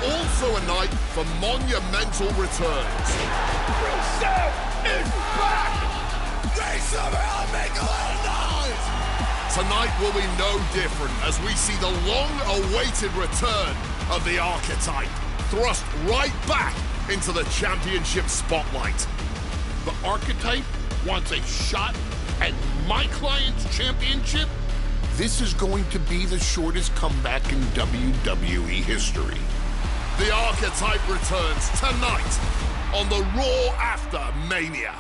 also a night for monumental returns. Rusev is back! They somehow make a little noise! Tonight will be no different as we see the long-awaited return of the Archetype, thrust right back into the championship spotlight. The Archetype wants a shot at my client's championship? This is going to be the shortest comeback in WWE history. The Archetype returns tonight on the Raw After Mania.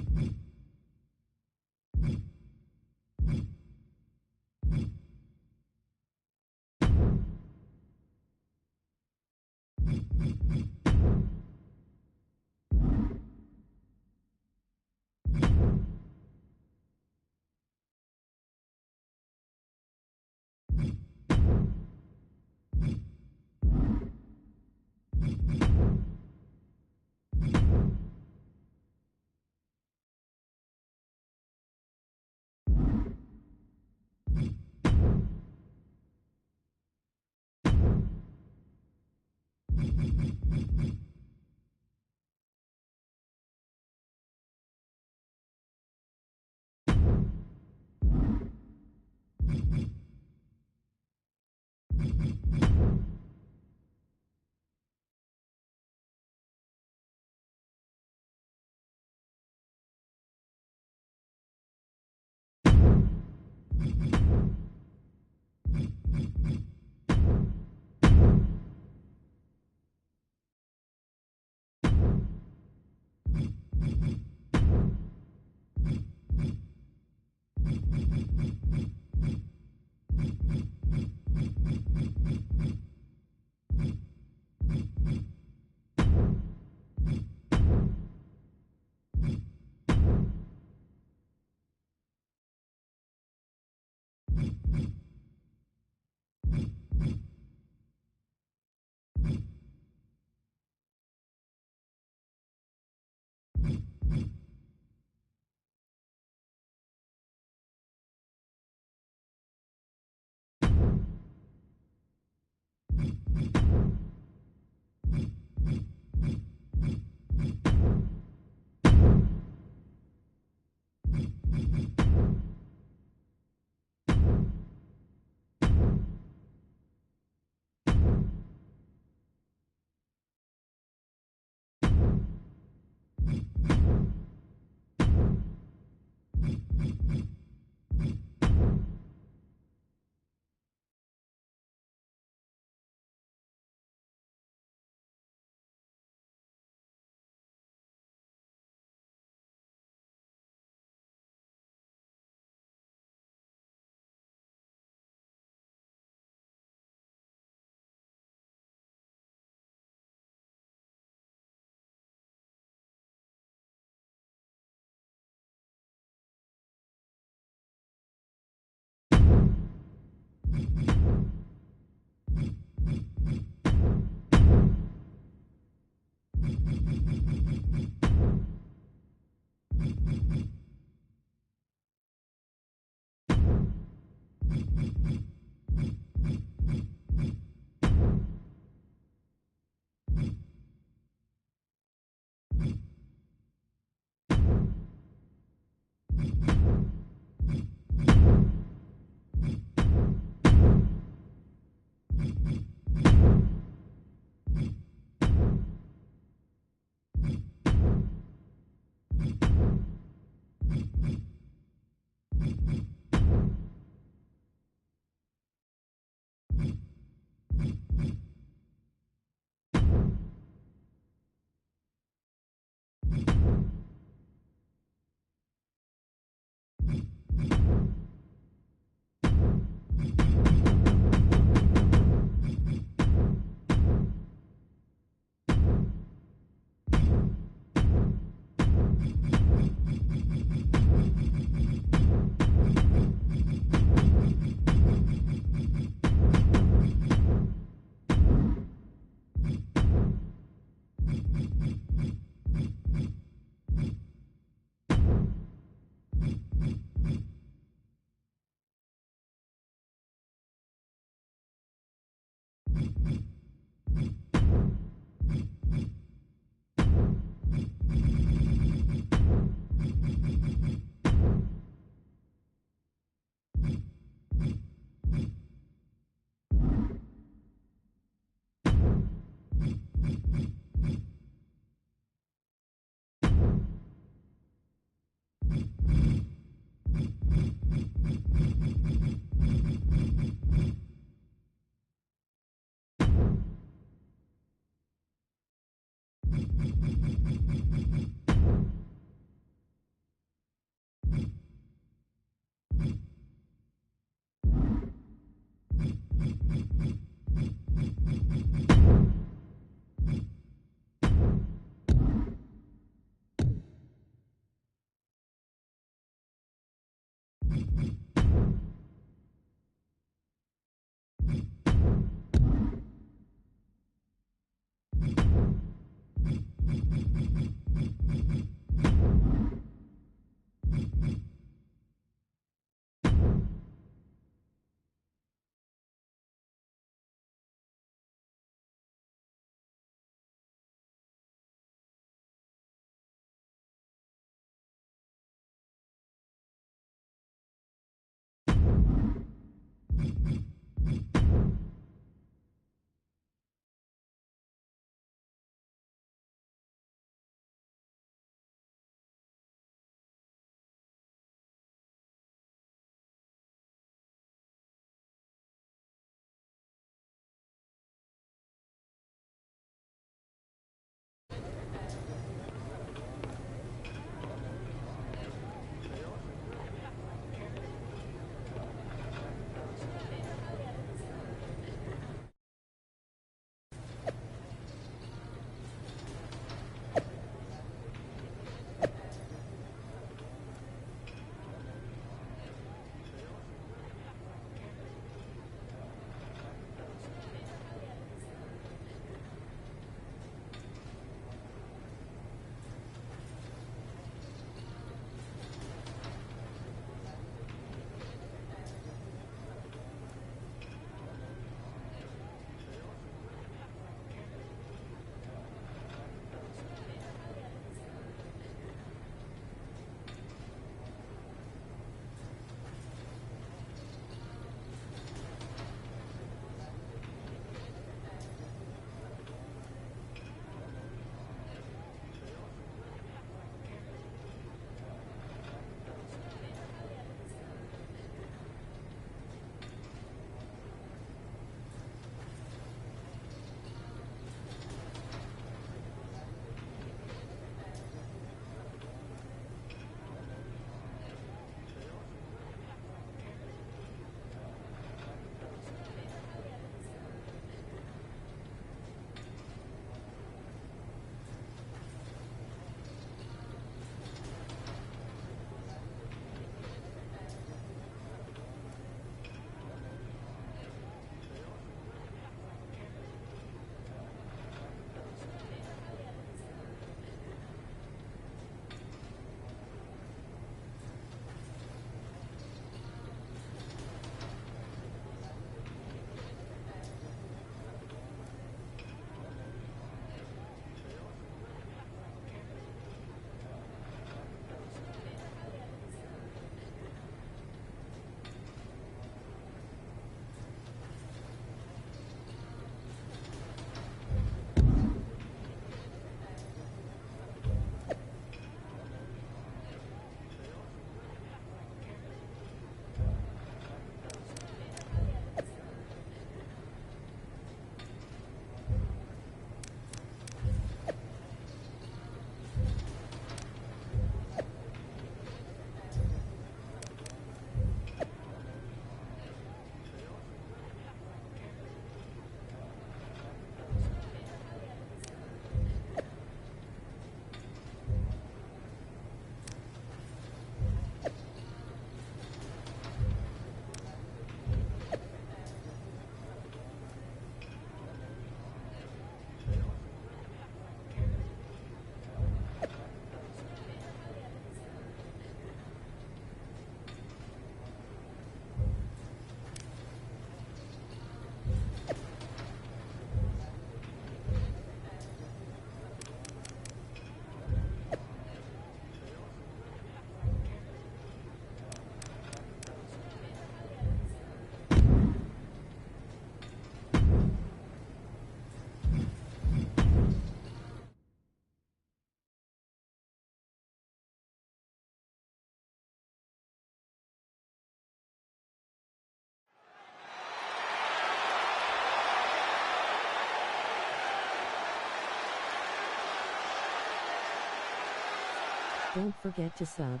Don't forget to sub.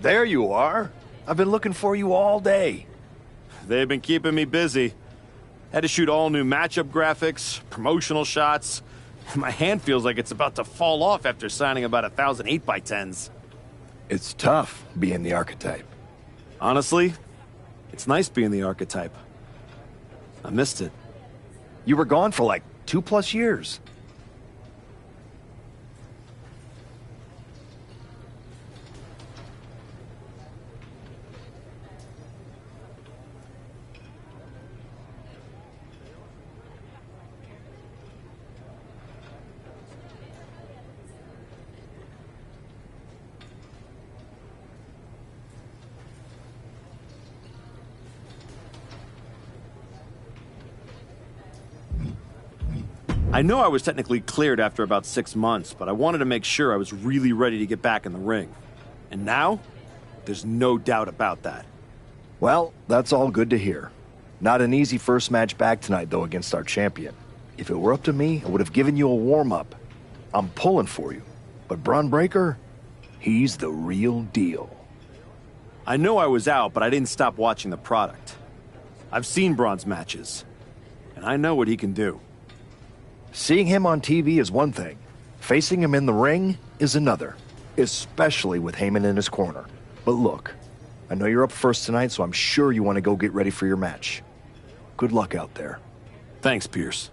There you are. I've been looking for you all day. They've been keeping me busy. Had to shoot all new matchup graphics, promotional shots. My hand feels like it's about to fall off after signing about 1,000 8x10s. It's tough being the archetype. Honestly, it's nice being the archetype. I missed it. You were gone for like 2+ years. I know I was technically cleared after about 6 months, but I wanted to make sure I was really ready to get back in the ring. And now, there's no doubt about that. Well, that's all good to hear. Not an easy first match back tonight, though, against our champion. If it were up to me, I would have given you a warm-up. I'm pulling for you. But Braun Breaker, he's the real deal. I know I was out, but I didn't stop watching the product. I've seen Braun's matches, and I know what he can do. Seeing him on TV is one thing. Facing him in the ring is another. Especially with Heyman in his corner. But look, I know you're up first tonight, so I'm sure you want to go get ready for your match. Good luck out there. Thanks, Pierce.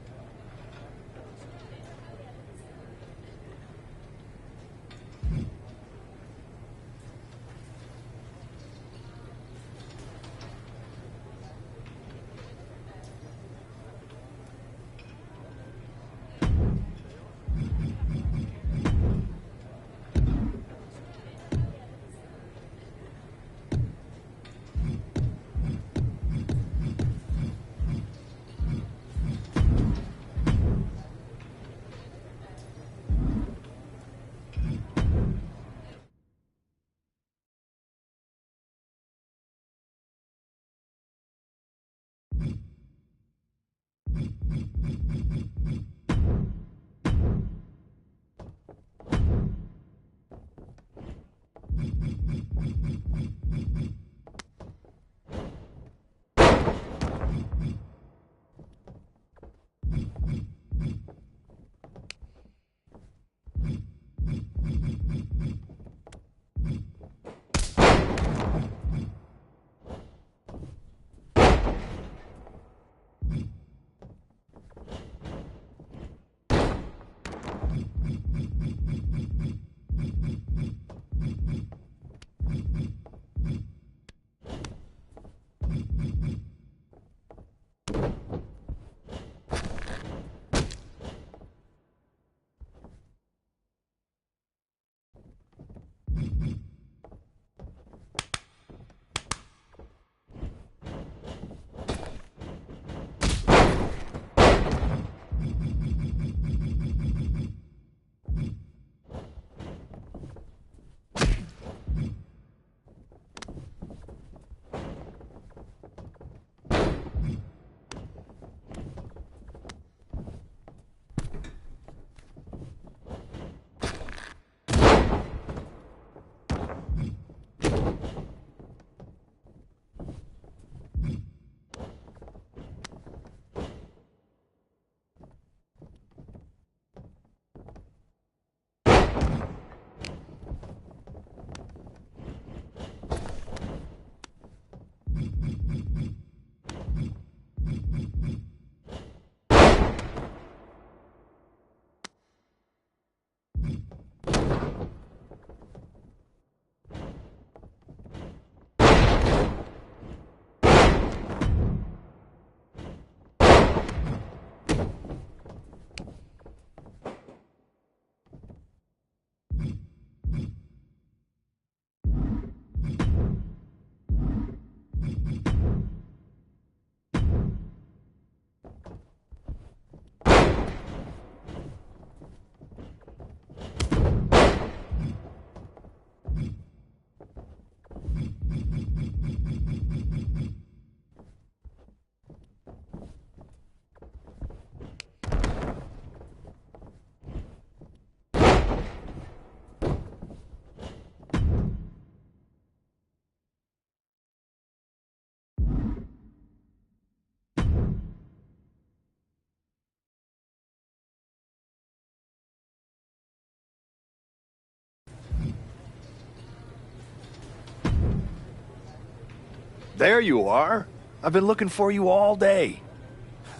There you are. I've been looking for you all day.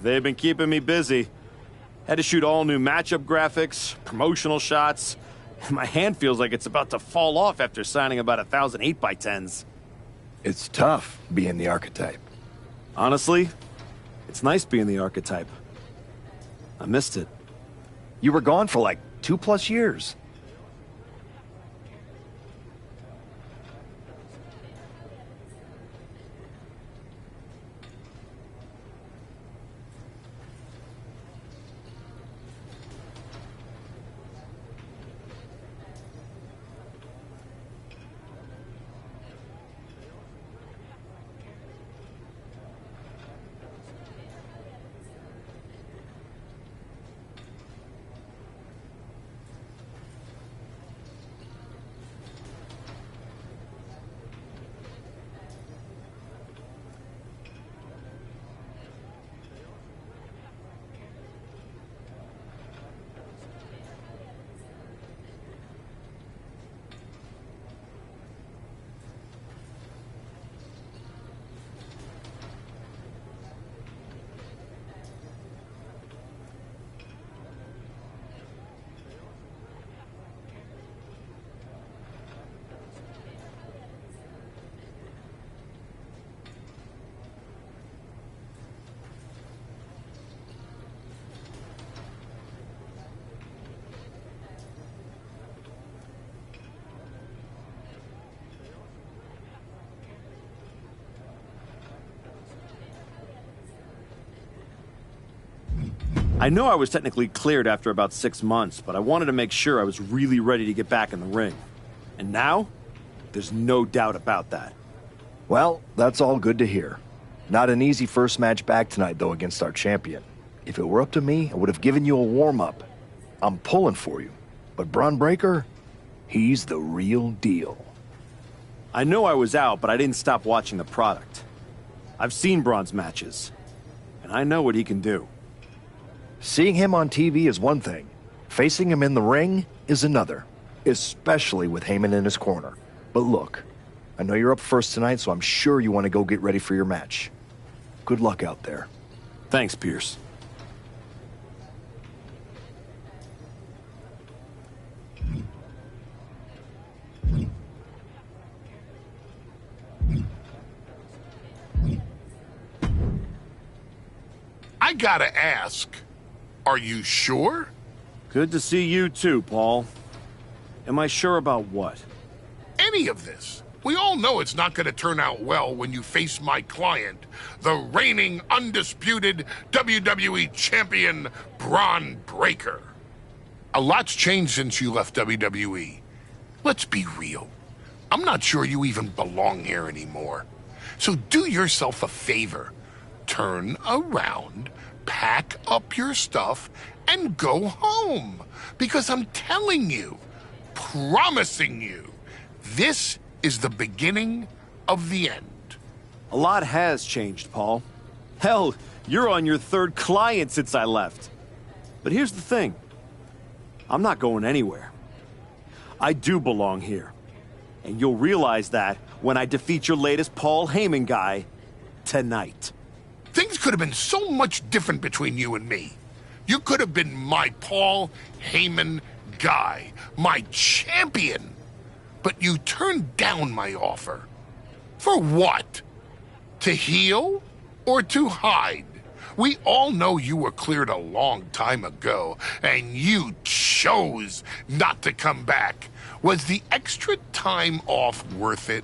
They've been keeping me busy. Had to shoot all new matchup graphics, promotional shots. My hand feels like it's about to fall off after signing about 1,000 8x10s. It's tough being the archetype. Honestly, it's nice being the archetype. I missed it. You were gone for like 2+ years. I know I was technically cleared after about 6 months, but I wanted to make sure I was really ready to get back in the ring. And now, there's no doubt about that. Well, that's all good to hear. Not an easy first match back tonight, though, against our champion. If it were up to me, I would have given you a warm-up. I'm pulling for you. But Braun Breaker, he's the real deal. I know I was out, but I didn't stop watching the product. I've seen Braun's matches, and I know what he can do. Seeing him on TV is one thing. Facing him in the ring is another. Especially with Heyman in his corner. But look, I know you're up first tonight, so I'm sure you want to go get ready for your match. Good luck out there. Thanks, Pierce. I gotta ask, are you sure? Good to see you too, Paul. Am I sure about what? Any of this. We all know it's not gonna turn out well when you face my client, the reigning, undisputed WWE Champion, Braun Breaker. A lot's changed since you left WWE. Let's be real. I'm not sure you even belong here anymore. So do yourself a favor. Turn around, pack up your stuff, and go home. Because I'm telling you, promising you, this is the beginning of the end. A lot has changed, Paul. Hell, you're on your 3rd client since I left. But here's the thing. I'm not going anywhere. I do belong here. And you'll realize that when I defeat your latest Paul Heyman guy tonight. Things could have been so much different between you and me. You could have been my Paul Heyman guy, my champion. But you turned down my offer. For what? To heal or to hide? We all know you were cleared a long time ago, and you chose not to come back. Was the extra time off worth it?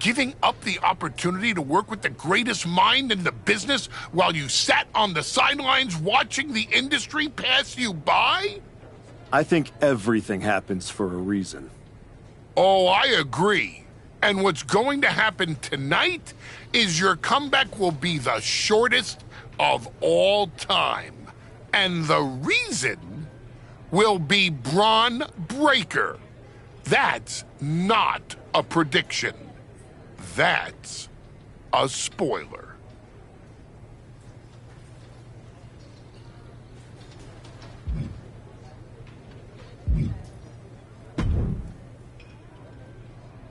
Giving up the opportunity to work with the greatest mind in the business while you sat on the sidelines watching the industry pass you by? I think everything happens for a reason. Oh, I agree. And what's going to happen tonight is your comeback will be the shortest of all time. And the reason will be Braun Breaker. That's not a prediction. That's a spoiler.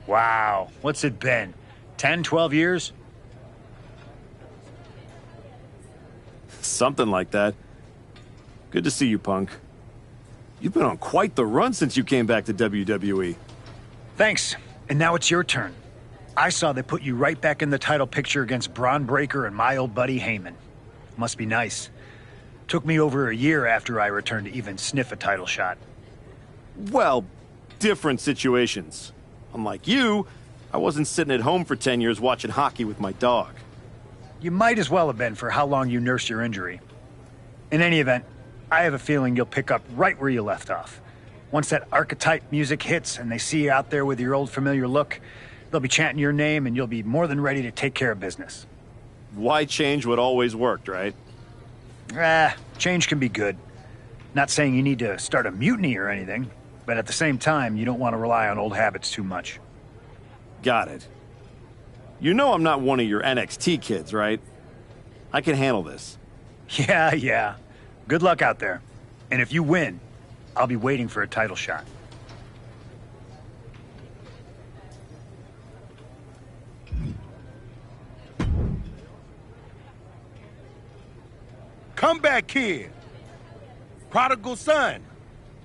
Wow, what's it been? 10, 12 years? Something like that. Good to see you, Punk. You've been on quite the run since you came back to WWE. Thanks. And now it's your turn. I saw they put you right back in the title picture against Braun Breaker and my old buddy Heyman. Must be nice. Took me over a year after I returned to even sniff a title shot. Well, different situations. Unlike you, I wasn't sitting at home for 10 years watching hockey with my dog. You might as well have been for how long you nursed your injury. In any event, I have a feeling you'll pick up right where you left off. Once that archetype music hits and they see you out there with your old familiar look, they'll be chanting your name and you'll be more than ready to take care of business. Why change what always worked, right? Change can be good. Not saying you need to start a mutiny or anything, but at the same time, you don't want to rely on old habits too much. Got it. You know I'm not one of your NXT kids, right? I can handle this. Yeah. Good luck out there. And if you win, I'll be waiting for a title shot. Comeback kid. Prodigal son.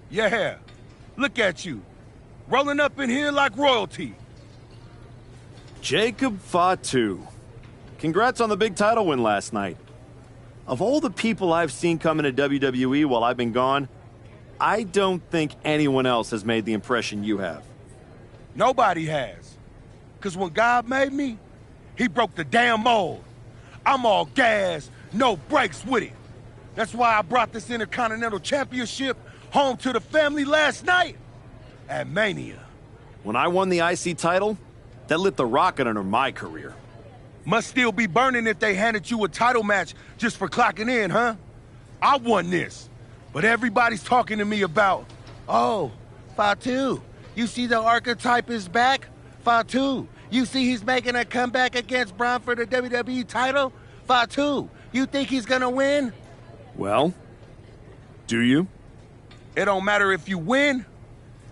Yeah. Look at you. Rolling up in here like royalty. Jacob Fatu. Congrats on the big title win last night. Of all the people I've seen come into WWE while I've been gone, I don't think anyone else has made the impression you have. Nobody has. Because when God made me, he broke the damn mold. I'm all gas, no brakes with it. That's why I brought this Intercontinental Championship home to the family last night at Mania. When I won the IC title, that lit the rocket under my career. Must still be burning if they handed you a title match just for clocking in, huh? I won this, but everybody's talking to me about, oh, Fatu, you see the archetype is back? Fatu, you see he's making a comeback against Braun for the WWE title? Fatu, you think he's gonna win? Well, do you? It don't matter if you win,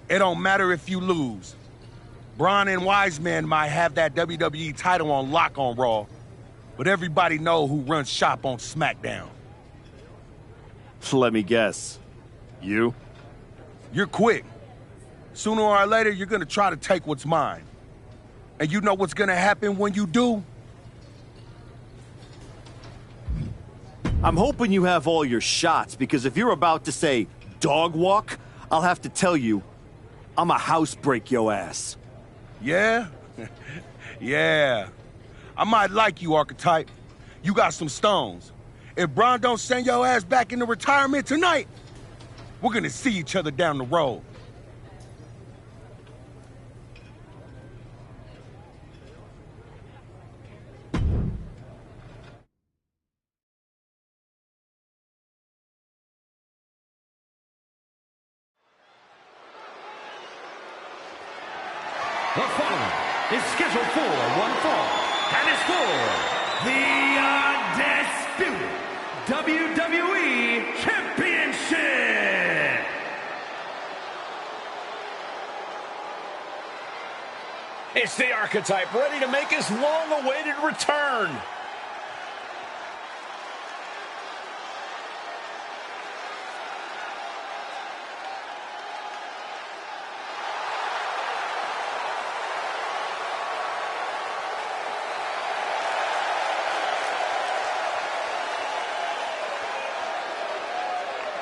it don't matter if you lose. Braun and Wiseman might have that WWE title on lock on Raw, but everybody know who runs shop on SmackDown. Let me guess. You? You're quick. Sooner or later, you're gonna try to take what's mine. And you know what's gonna happen when you do? I'm hoping you have all your shots, because if you're about to say dog walk, I'll have to tell you, I'm a house break yo ass. Yeah? Yeah. I might like you, Archetype. You got some stones. If Braun don't send your ass back into retirement tonight, we're gonna see each other down the road. The following is scheduled for one fall, and is for the undisputed WWE Championship. It's the Archetype, ready to make his long-awaited return.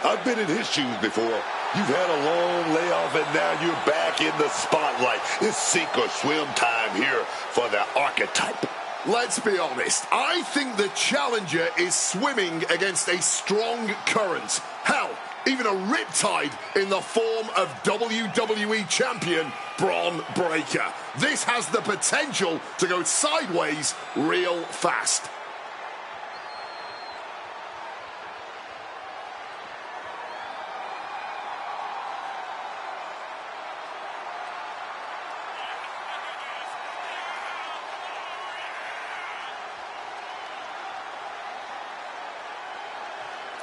I've been in his shoes before. You've had a long layoff, and now you're back in the spotlight. It's sink or swim time here for the Archetype. Let's be honest. I think the challenger is swimming against a strong current. Hell, even a riptide in the form of WWE Champion Braun Breaker. This has the potential to go sideways real fast.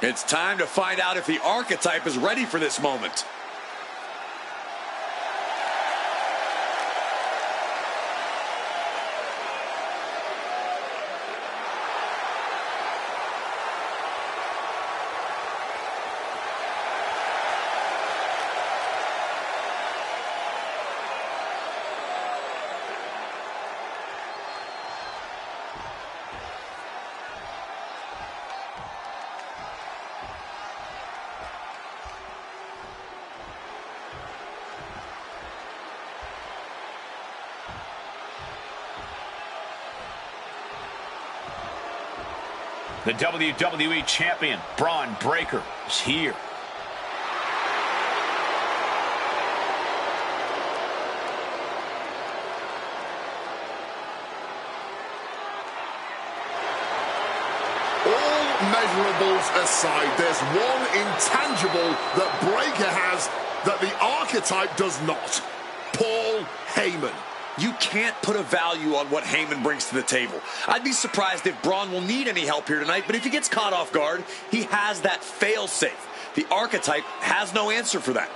It's time to find out if the Archetype is ready for this moment. The WWE Champion, Braun Breaker, is here. All measurables aside, there's one intangible that Breaker has that the Archetype does not. Paul Heyman. You can't put a value on what Heyman brings to the table. I'd be surprised if Braun will need any help here tonight, but if he gets caught off guard, he has that fail-safe. The Archetype has no answer for that.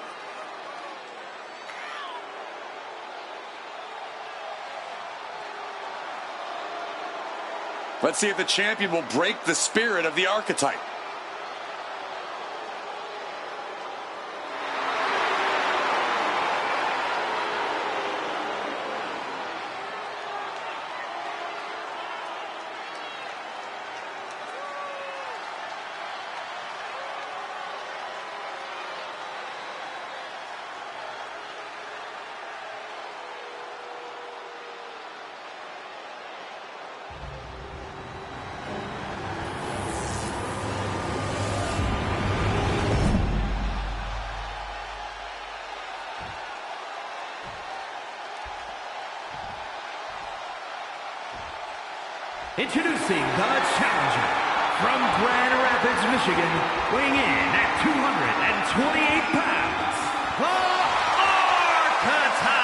Let's see if the champion will break the spirit of the Archetype. Introducing the challenger from Grand Rapids, Michigan, weighing in at 228 pounds, the Archetype!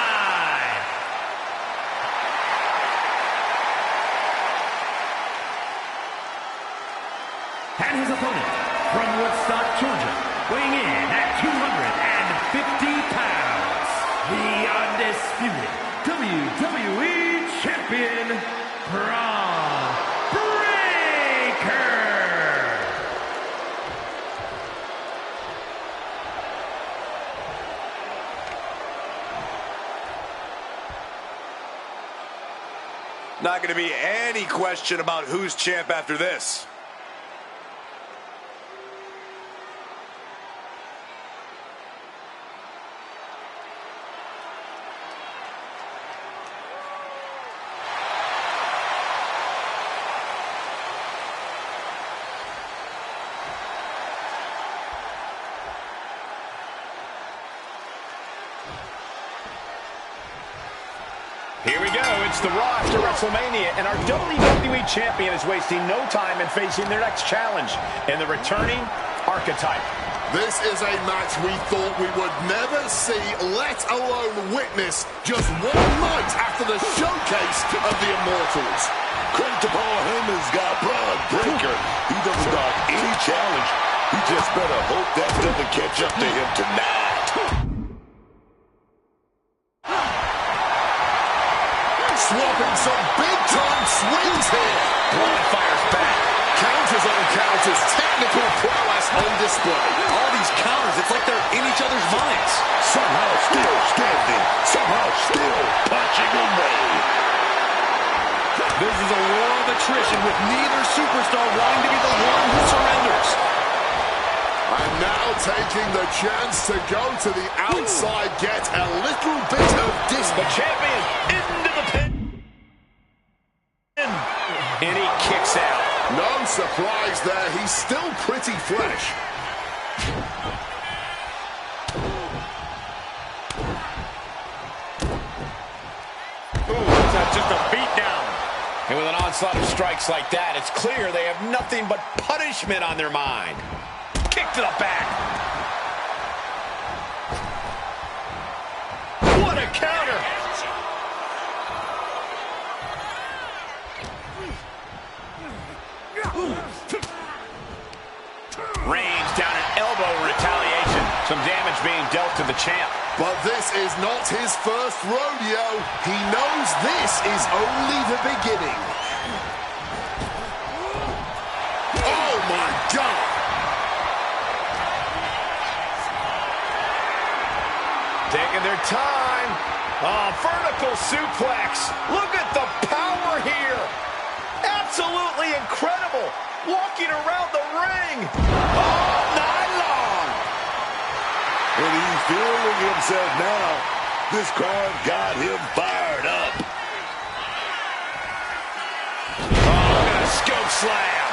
And his opponent from Woodstock, Georgia, weighing in at 250 pounds, the undisputed WWE Champion, Braun Breaker! Not going to be any question about who's champ after this. Here we go. It's the Rock to WrestleMania, and our WWE Champion is wasting no time in facing their next challenge in the returning Archetype. This is a match we thought we would never see, let alone witness, just one night after the showcase of the Immortals. Credit to Paul Heyman's got Braun Breaker. He doesn't dodge any challenge. He just better hope that doesn't catch up to him tonight. Swapping some big-time swings here. Braun fires back. Counters on counters. Technical prowess on display. All these counters, it's like they're in each other's minds. Somehow still standing. Somehow still punching away. This is a war of attrition with neither superstar wanting to be the one who surrenders. And now taking the chance to go to the outside, get a little bit of distance. The champion into the pin. And he kicks out. No surprise there. He's still pretty fresh. Ooh, that's just a beatdown. And with an onslaught of strikes like that, it's clear they have nothing but punishment on their mind. Kick to the back. What a counter. Range down an elbow in retaliation. Some damage being dealt to the champ. But this is not his first rodeo. He knows this is only the beginning. Oh my God! Taking their time. Oh, vertical suplex. Look at the power here. Absolutely incredible. Walking around the ring all night long. And he's feeling himself now. This crowd got him fired up. Oh, look at a scope slam.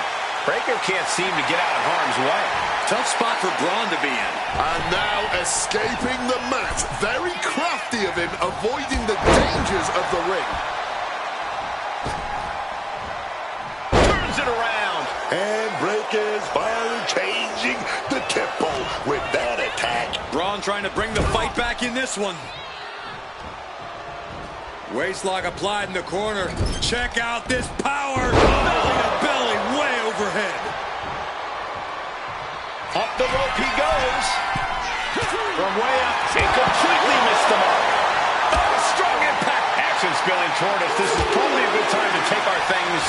Breakker can't seem to get out of harm's way. Tough spot for Braun to be in. And now escaping the mat. Very crafty of him, avoiding the dangers of the ring. Turns it around. And Breakker's finally changing the tempo with that attack. Braun trying to bring the fight back in this one. Waistlock applied in the corner. Check out this power. Belly to belly, way overhead. Up the rope he goes. From way up, he completely missed the mark. Oh, strong impact. Action spilling toward us. This is probably a good time to take our things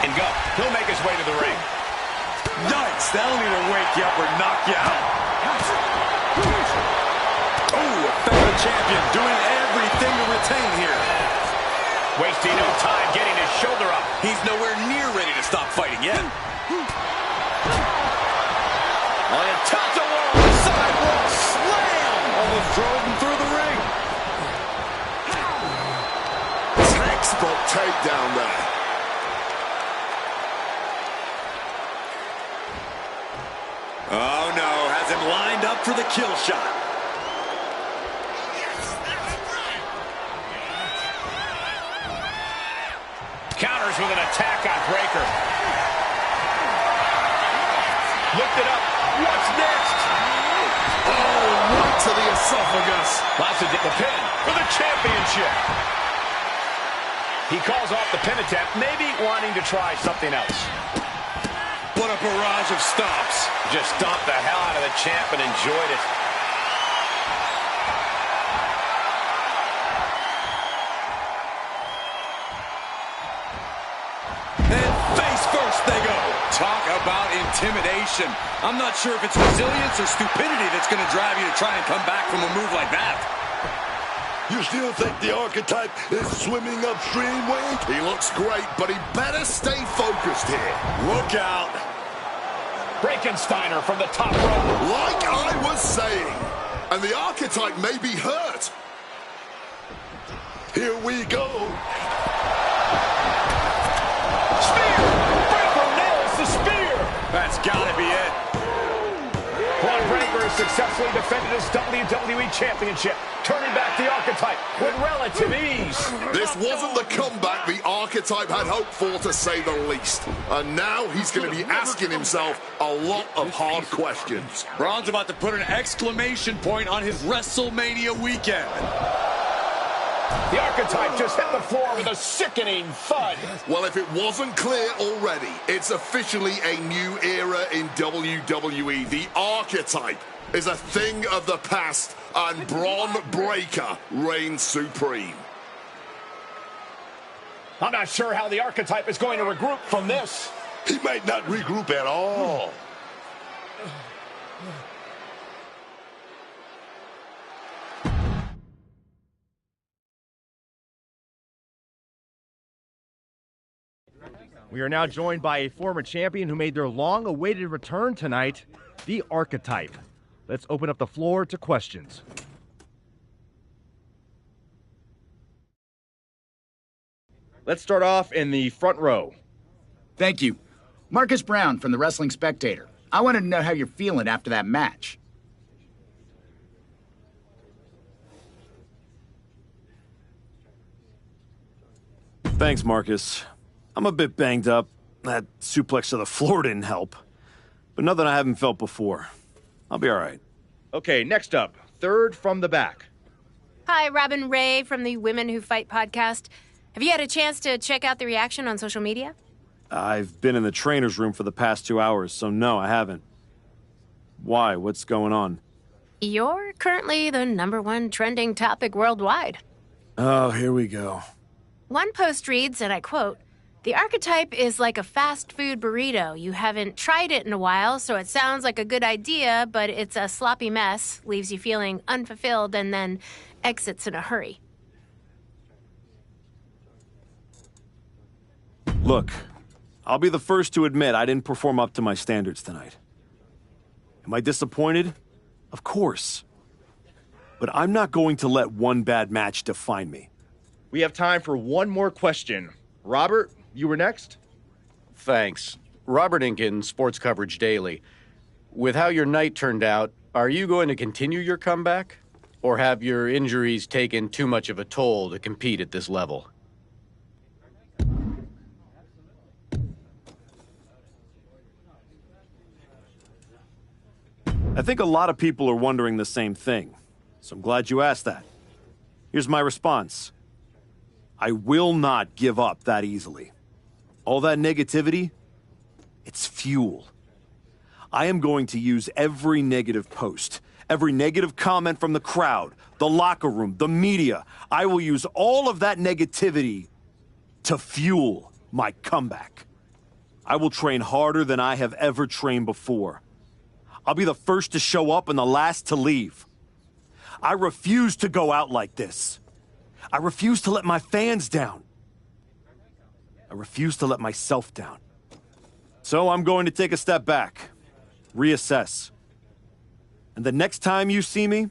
and go. He'll make his way to the ring. Nice. That'll either wake you up or knock you out. Oh, a fellow champion doing everything to retain here. Wasting no time getting his shoulder up. He's nowhere near ready to stop fighting yet. On a tilt-a-wall, sidewall slam. Almost drove him through the ring. Textbook takedown there. Oh no, has him lined up for the kill shot. Counters with an attack on Breakker. Lifted up. What's next? Oh, right to the esophagus. Lots of the pin for the championship. He calls off the pin attempt, maybe wanting to try something else. What a barrage of stomps. Just stomped the hell out of the champ and enjoyed it. And face first they go. Talk about intimidation. I'm not sure if it's resilience or stupidity that's going to drive you to try and come back from a move like that. You still think the Archetype is swimming upstream, Wade? He looks great, but he better stay focused here. Look out. Breakensteiner from the top rope. Like I was saying. And the Archetype may be hurt. Here we go. Spear! Breakker nails the spear! That's gotta be it. Braun Breakker has successfully defended his WWE Championship, turning back the Archetype with relative ease. This wasn't the comeback the Archetype had hoped for, to say the least. And now he's going to be asking himself a lot of hard questions. Braun's about to put an exclamation point on his WrestleMania weekend. The Archetype just hit the floor with a sickening thud. Well, if it wasn't clear already, it's officially a new era in WWE. The Archetype is a thing of the past, and Braun Breakker reigns supreme. I'm not sure how the Archetype is going to regroup from this. He might not regroup at all. We are now joined by a former champion who made their long-awaited return tonight, the Archetype. Let's open up the floor to questions. Let's start off in the front row. Thank you. Marcus Brown from the Wrestling Spectator. I wanted to know how you're feeling after that match. Thanks, Marcus. I'm a bit banged up. That suplex to the floor didn't help. But nothing I haven't felt before. I'll be all right. Okay, next up, third from the back. Hi, Robin Ray from the Women Who Fight podcast. Have you had a chance to check out the reaction on social media? I've been in the trainer's room for the past 2 hours, so no, I haven't. Why? What's going on? You're currently the #1 trending topic worldwide. Oh, here we go. One post reads, and I quote, "The Archetype is like a fast food burrito. You haven't tried it in a while, so it sounds like a good idea, but it's a sloppy mess, leaves you feeling unfulfilled, and then exits in a hurry." Look, I'll be the first to admit I didn't perform up to my standards tonight. Am I disappointed? Of course. But I'm not going to let one bad match define me. We have time for one more question. Robert, you were next? Thanks. Robert Inkin, Sports Coverage Daily. With how your night turned out, are you going to continue your comeback? Or have your injuries taken too much of a toll to compete at this level? I think a lot of people are wondering the same thing, so I'm glad you asked that. Here's my response. I will not give up that easily. All that negativity, it's fuel. I am going to use every negative post, every negative comment from the crowd, the locker room, the media. I will use all of that negativity to fuel my comeback. I will train harder than I have ever trained before. I'll be the first to show up and the last to leave. I refuse to go out like this. I refuse to let my fans down. I refuse to let myself down. So I'm going to take a step back, reassess. And the next time you see me,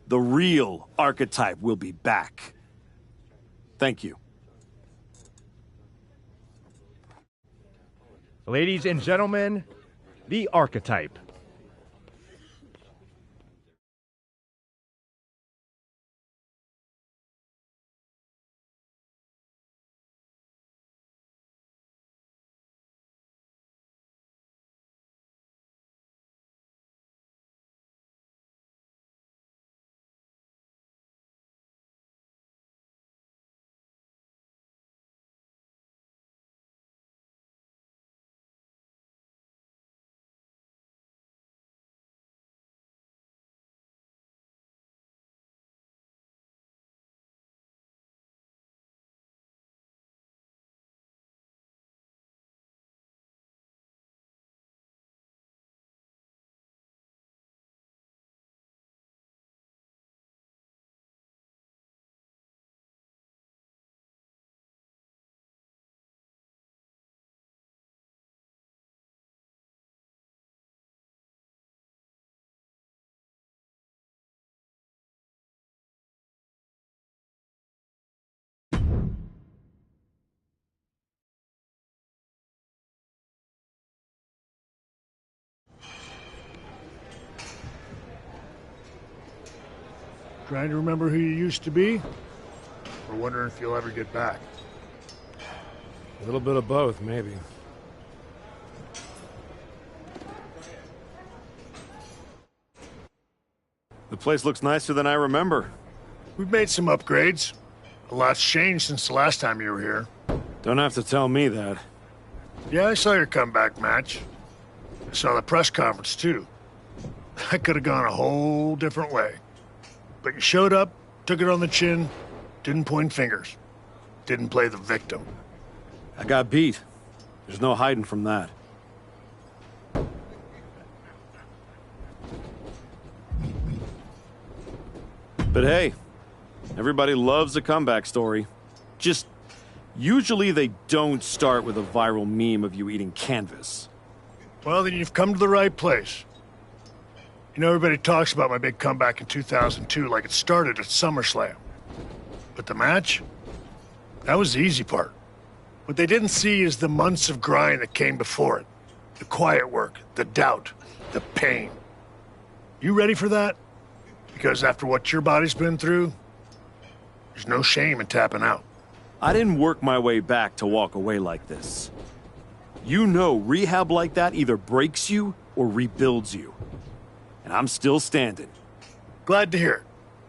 the real archetype will be back. Thank you. Ladies and gentlemen, the archetype. Trying to remember who you used to be? Or wondering if you'll ever get back? A little bit of both, maybe. The place looks nicer than I remember. We've made some upgrades. A lot's changed since the last time you were here. Don't have to tell me that. Yeah, I saw your comeback match. I saw the press conference, too. That could have gone a whole different way. But you showed up, took it on the chin, didn't point fingers. Didn't play the victim. I got beat. There's no hiding from that. But hey, everybody loves a comeback story. Just, usually they don't start with a viral meme of you eating canvas. Well, then you've come to the right place. You know, everybody talks about my big comeback in 2002 like it started at SummerSlam. But the match? That was the easy part. What they didn't see is the months of grind that came before it. The quiet work, the doubt, the pain. You ready for that? Because after what your body's been through, there's no shame in tapping out. I didn't work my way back to walk away like this. You know, rehab like that either breaks you or rebuilds you. And I'm still standing. Glad to hear it.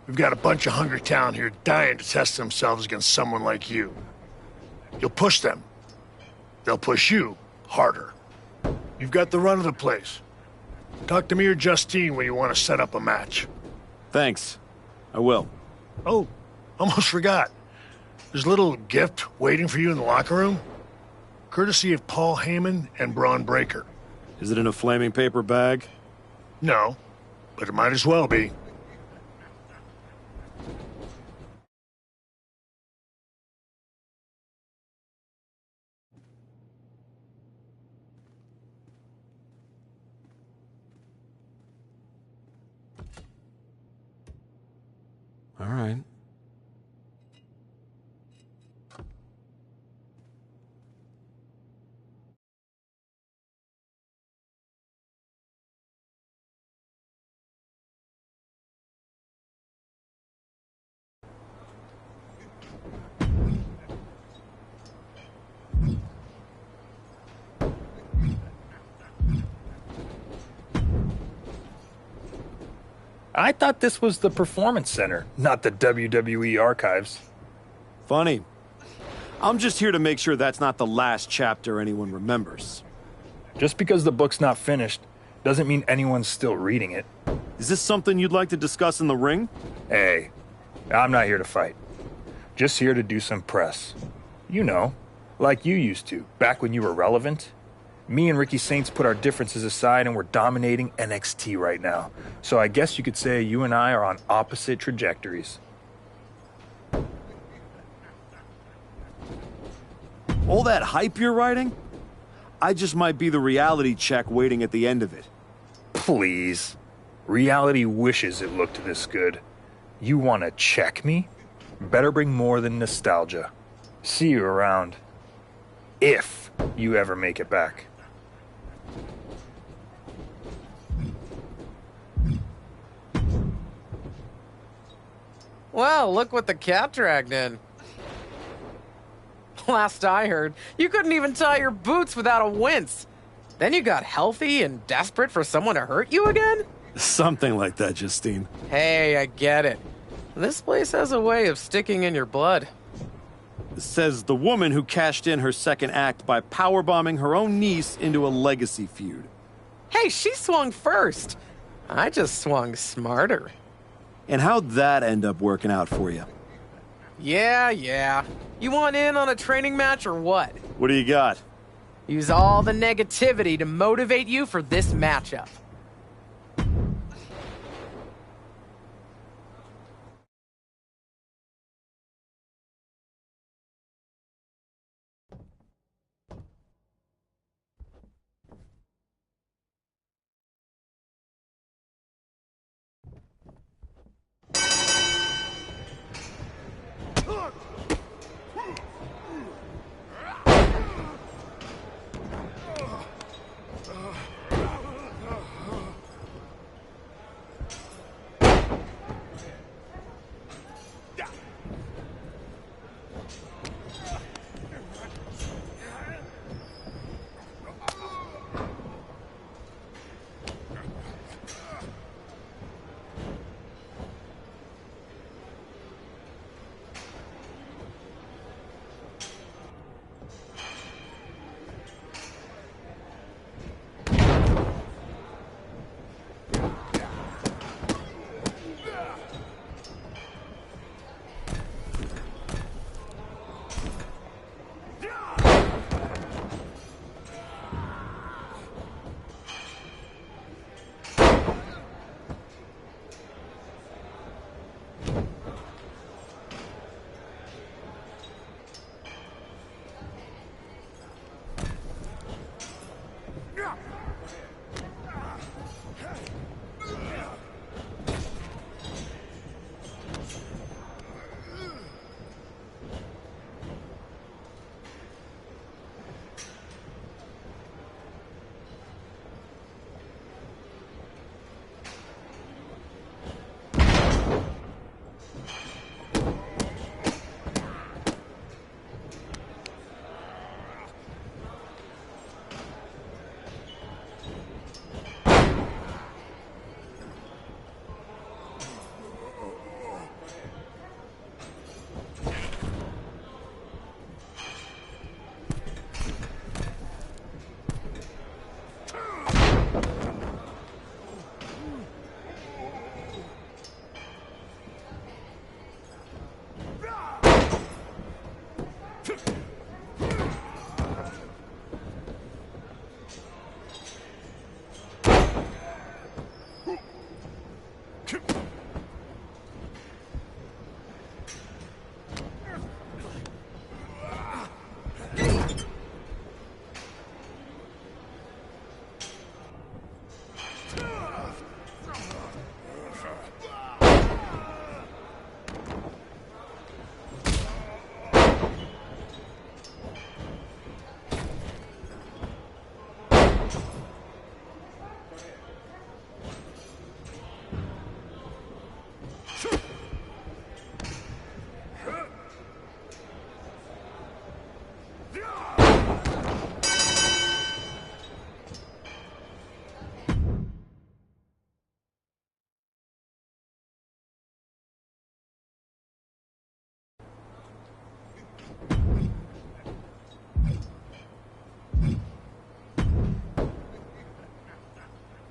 We've got a bunch of hungry talent here dying to test themselves against someone like you. You'll push them. They'll push you harder. You've got the run of the place. Talk to me or Justine when you want to set up a match. Thanks. I will. Oh, almost forgot. There's a little gift waiting for you in the locker room. Courtesy of Paul Heyman and Braun Breaker. Is it in a flaming paper bag? No, but it might as well be. All right. I thought this was the Performance Center, not the WWE Archives. Funny. I'm just here to make sure that's not the last chapter anyone remembers. Just because the book's not finished doesn't mean anyone's still reading it. Is this something you'd like to discuss in the ring? Hey, I'm not here to fight. Just here to do some press. You know, like you used to, back when you were relevant. Me and Ricky Saints put our differences aside and we're dominating NXT right now. So I guess you could say you and I are on opposite trajectories. All that hype you're writing? I just might be the reality check waiting at the end of it. Please. Reality wishes it looked this good. You want to check me? Better bring more than nostalgia. See you around. If you ever make it back. Well, look what the cat dragged in. Last I heard, you couldn't even tie your boots without a wince. Then you got healthy and desperate for someone to hurt you again? Something like that, Justine. Hey, I get it. This place has a way of sticking in your blood. Says the woman who cashed in her second act by powerbombing her own niece into a legacy feud. Hey, she swung first. I just swung smarter. And how'd that end up working out for you? Yeah. You want in on a training match or what? What do you got? Use all the negativity to motivate you for this matchup.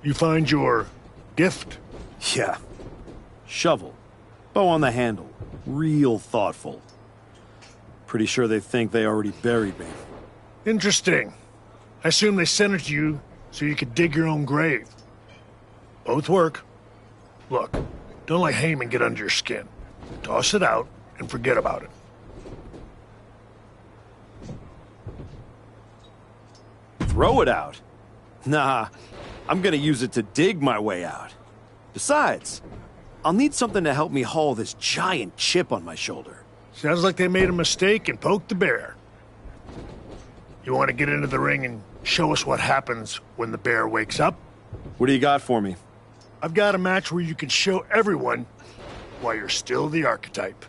You find your gift? Yeah. Shovel. Bow on the handle. Real thoughtful. Pretty sure they think they already buried me. Interesting. I assume they sent it to you so you could dig your own grave. Both work. Look, don't let Heyman get under your skin. Toss it out and forget about it. Throw it out? Nah, I'm gonna use it to dig my way out. Besides, I'll need something to help me haul this giant chip on my shoulder. Sounds like they made a mistake and poked the bear. You want to get into the ring and show us what happens when the bear wakes up? What do you got for me? I've got a match where you can show everyone why you're still the archetype.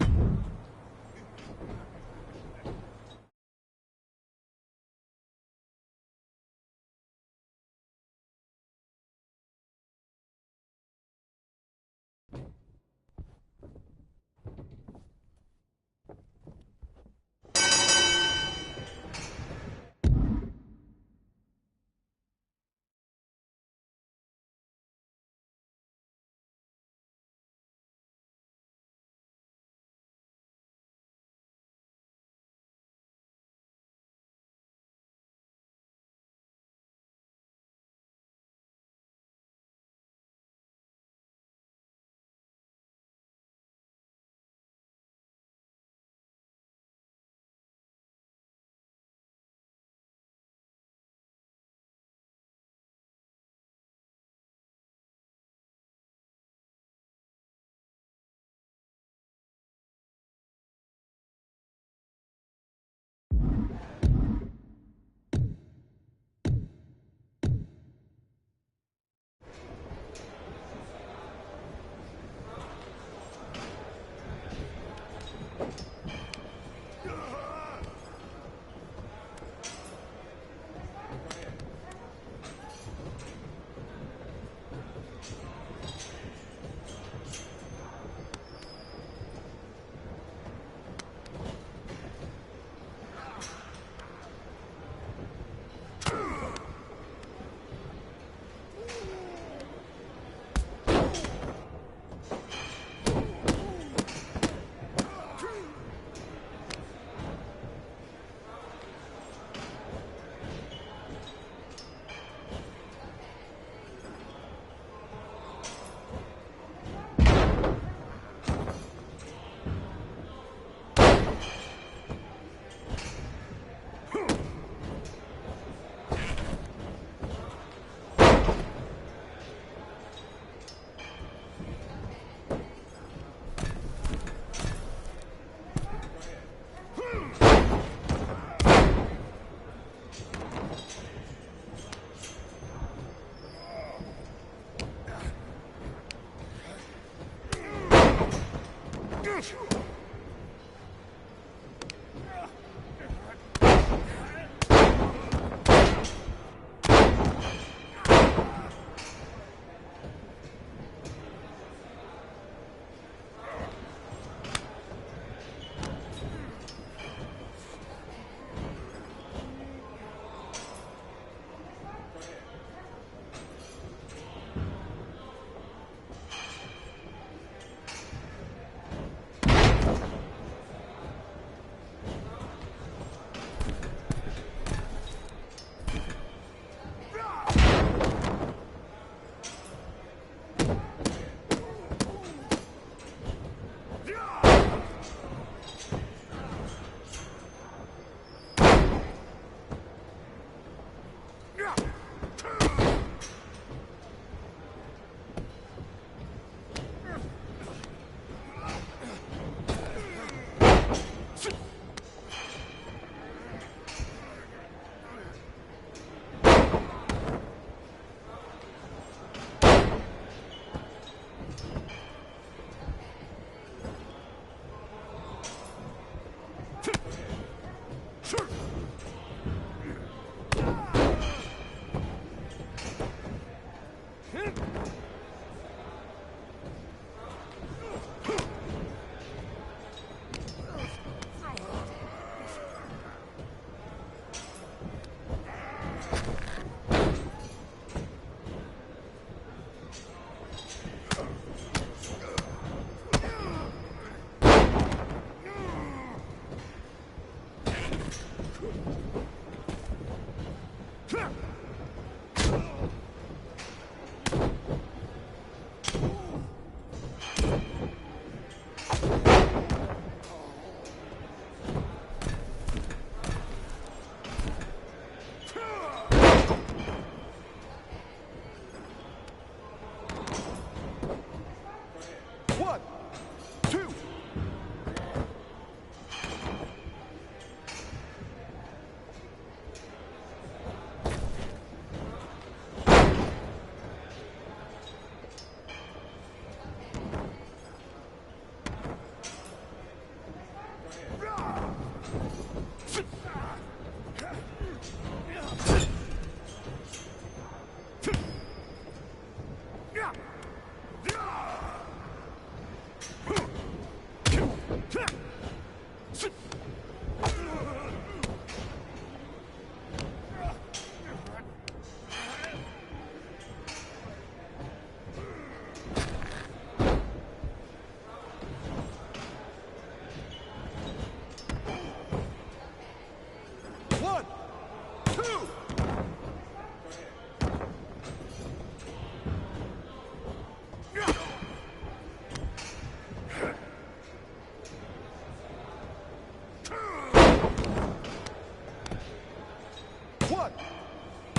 1,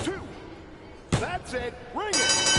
2. That's it. Bring it.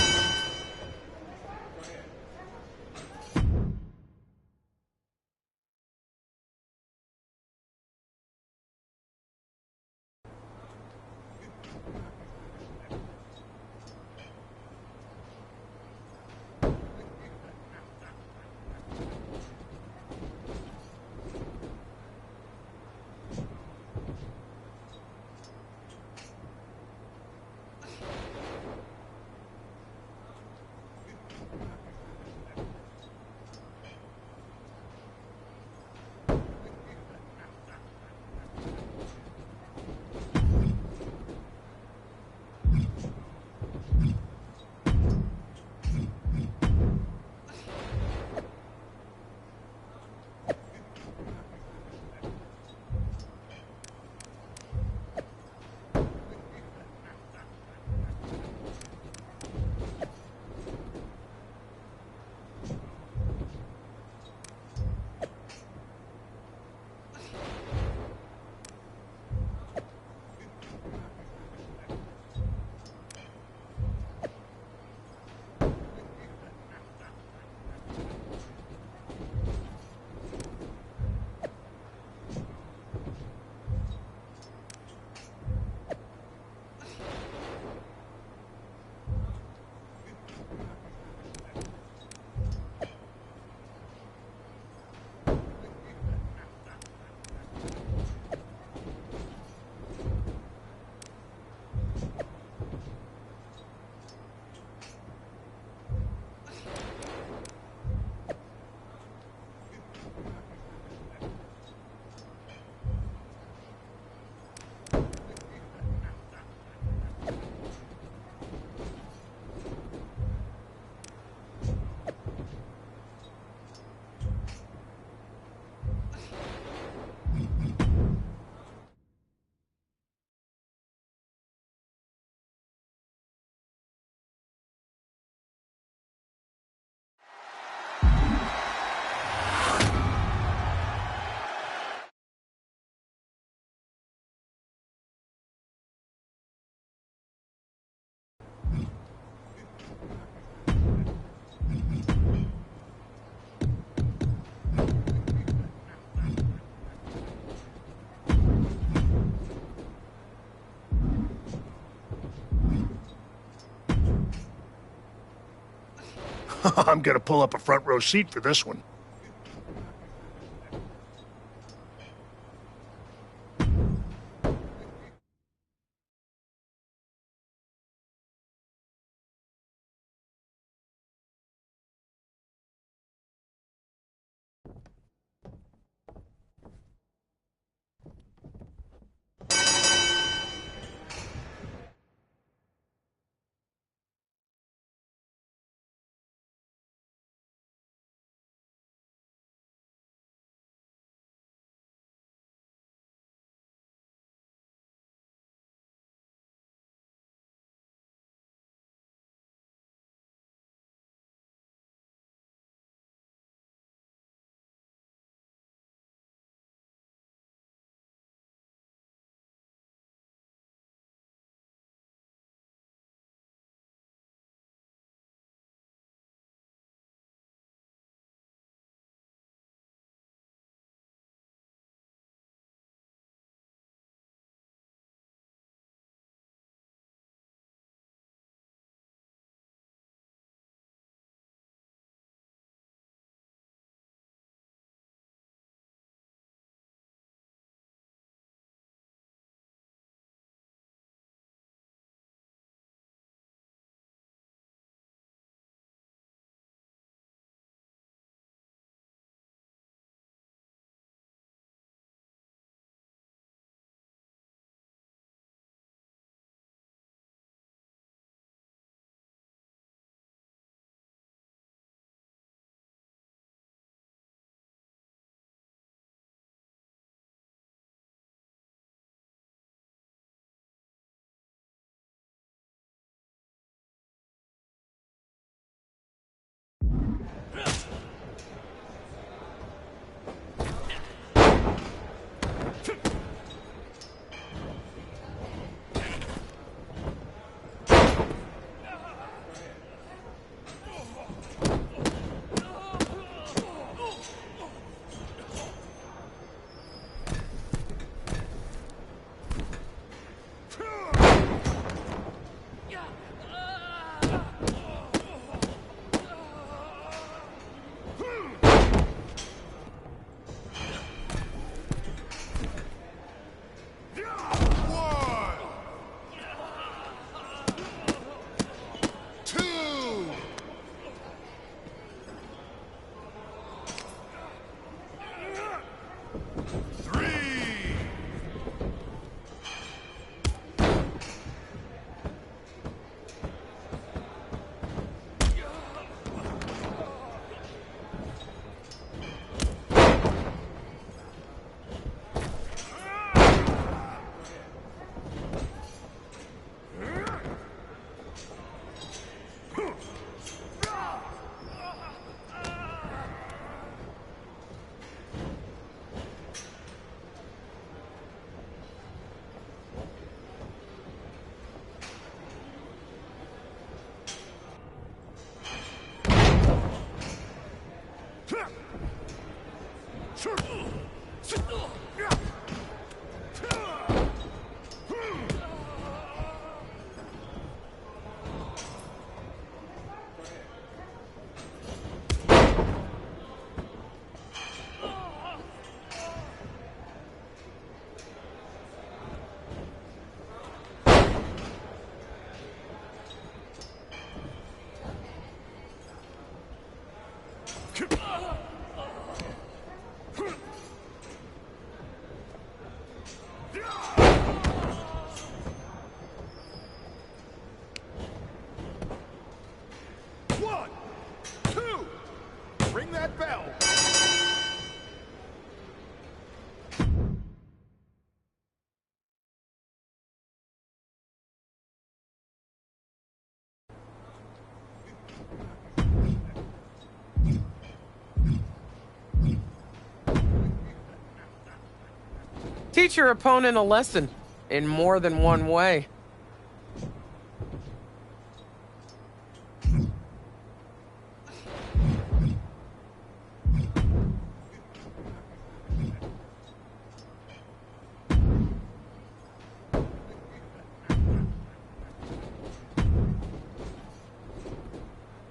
I'm gonna pull up a front row seat for this one. One, two, ring that bell. Teach your opponent a lesson in more than one way.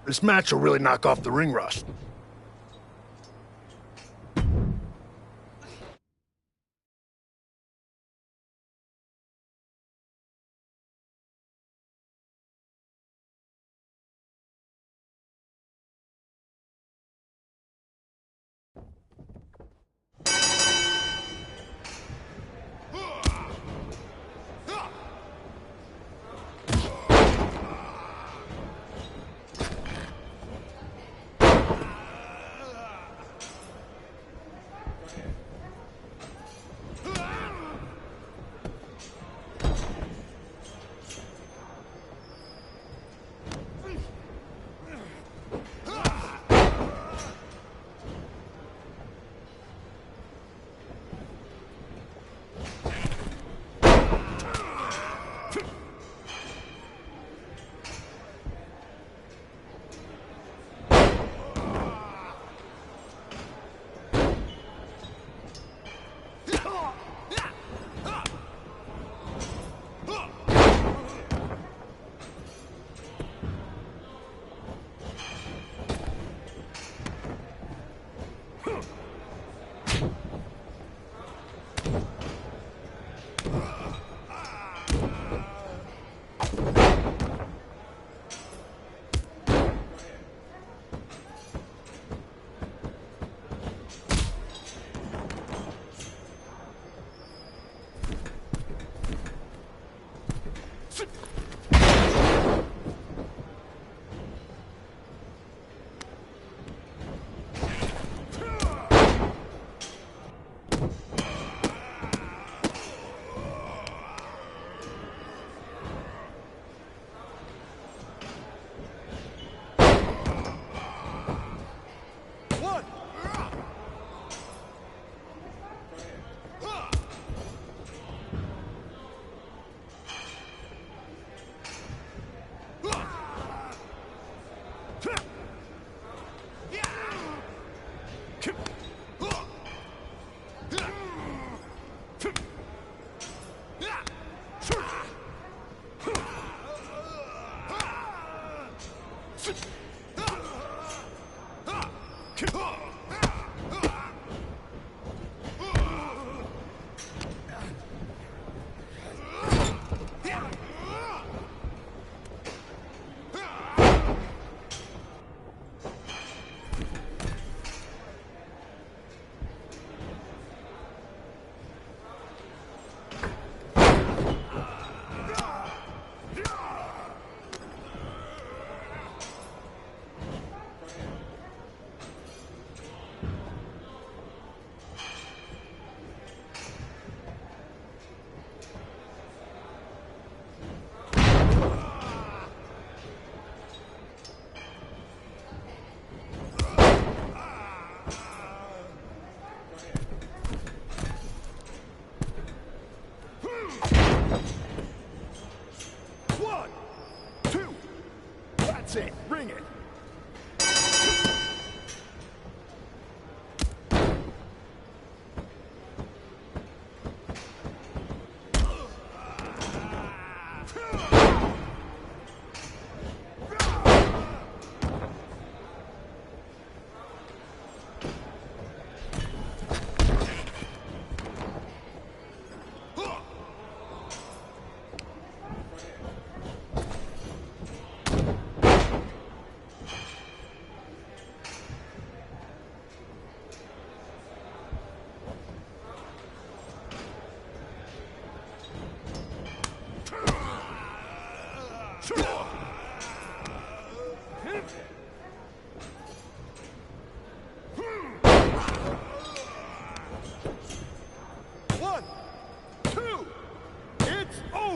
This match will really knock off the ring rust.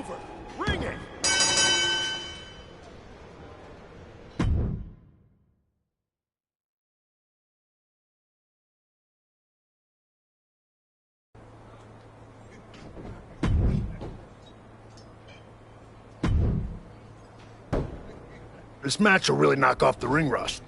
over. Bring it. This match will really knock off the ring rust.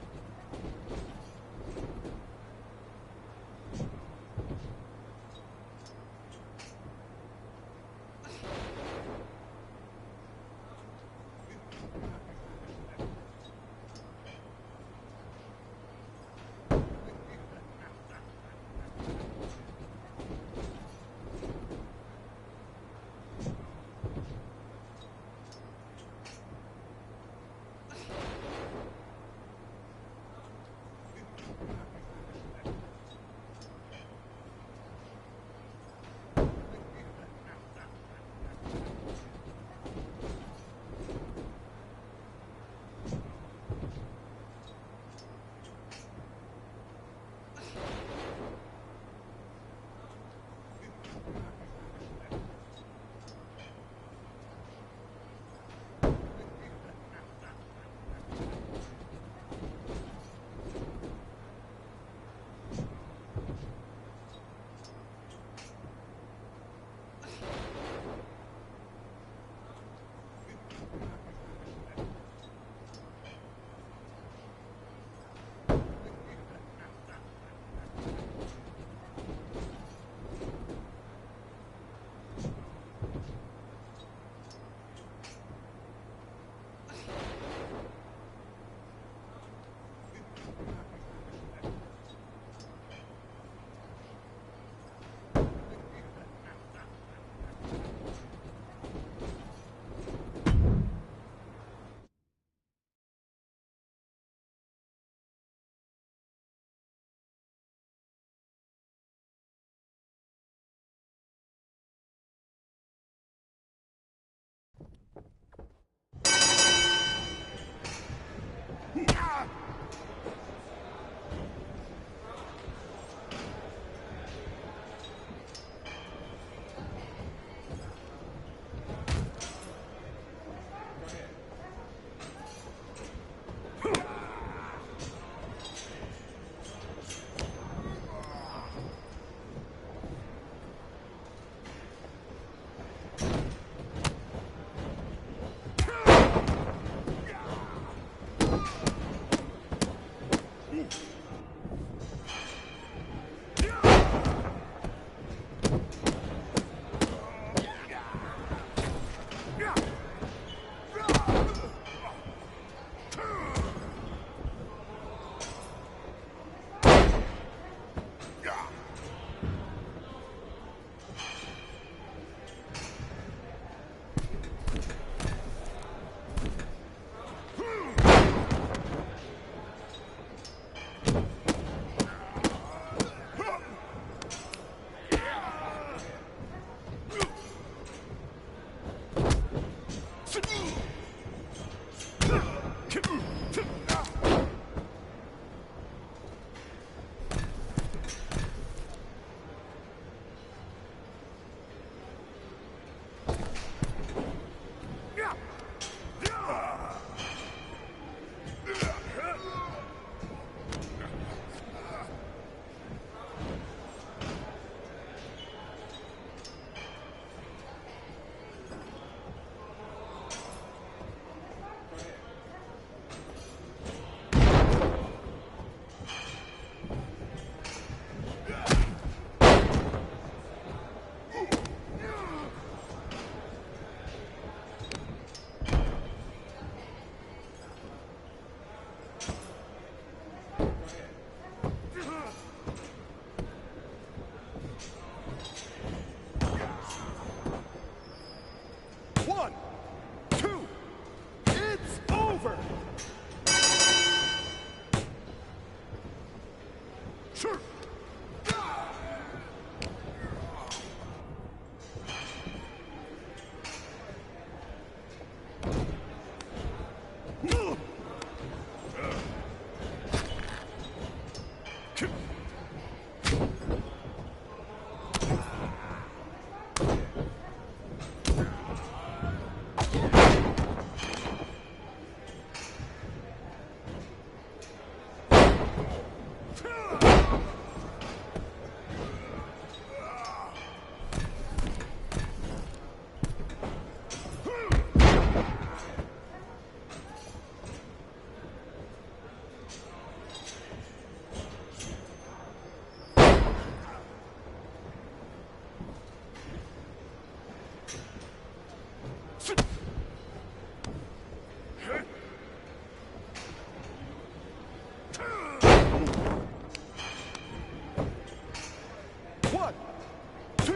1, 2.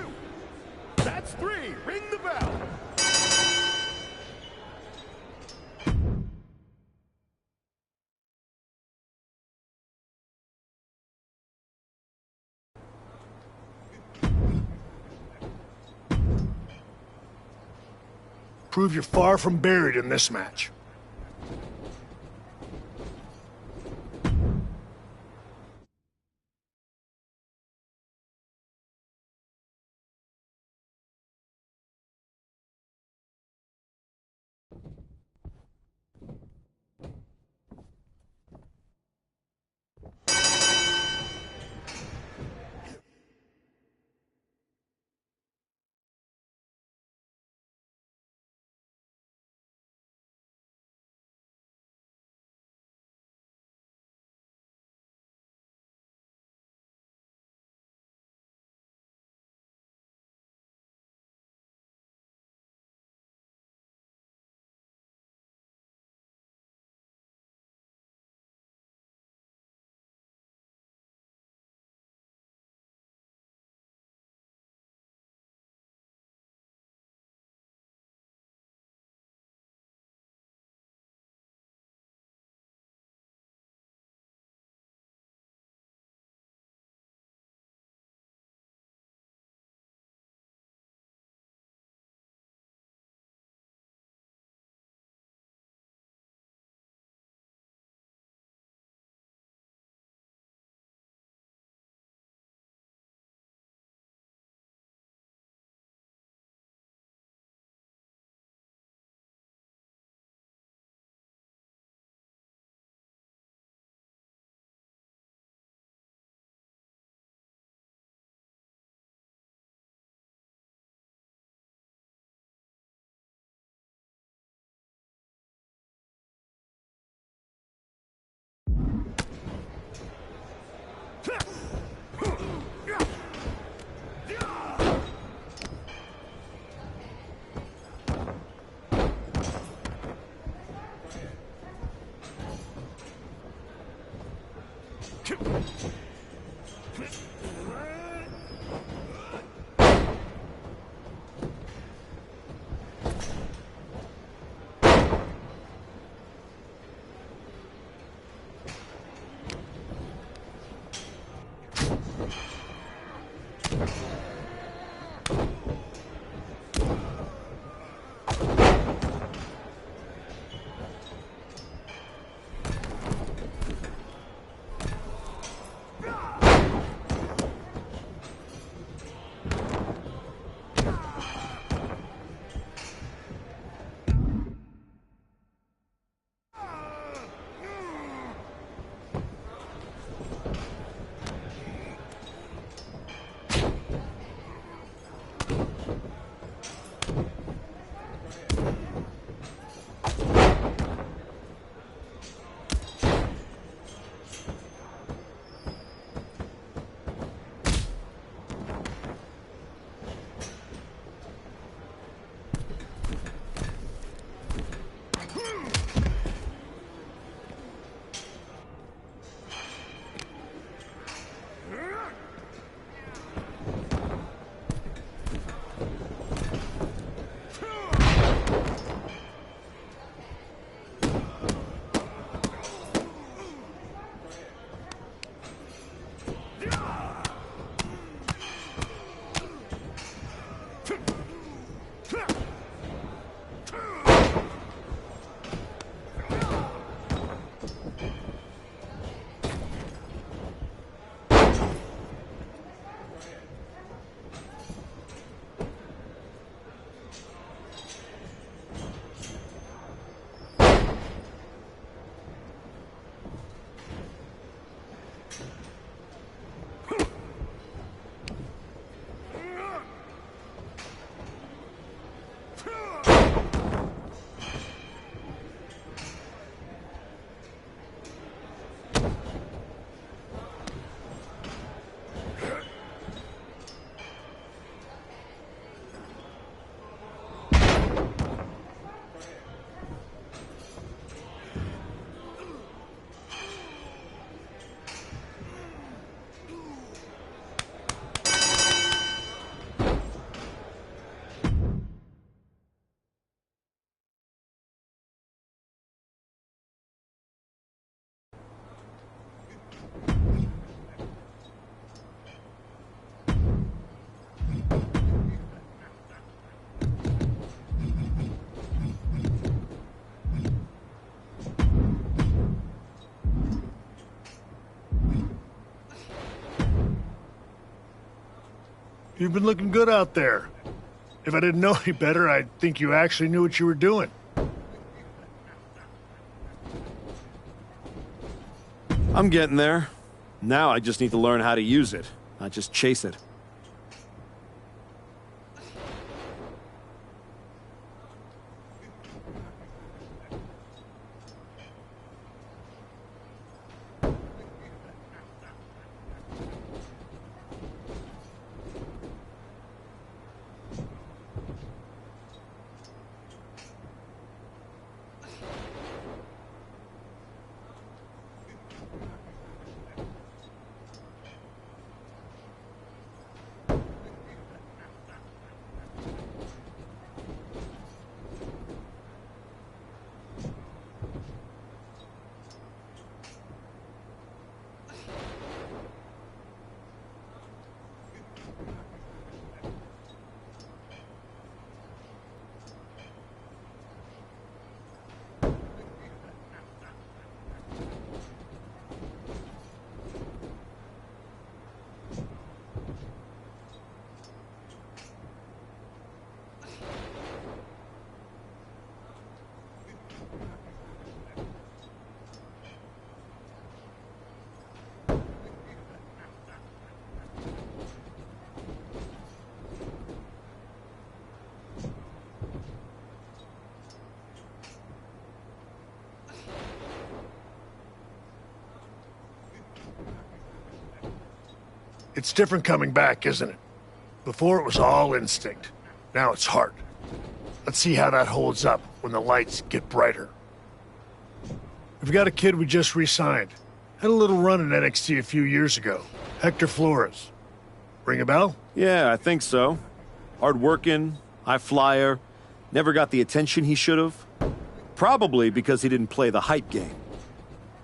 That's 3. Ring the bell. Prove you're far from buried in this match. You've been looking good out there. If I didn't know any better, I'd think you actually knew what you were doing. I'm getting there. Now I just need to learn how to use it, not just chase it. It's different coming back, isn't it? Before it was all instinct. Now it's heart. Let's see how that holds up when the lights get brighter. We've got a kid we just re-signed. Had a little run in NXT a few years ago. Hector Flores. Ring a bell? Yeah, I think so. Hard-working, high flyer, never got the attention he should have. Probably because he didn't play the hype game.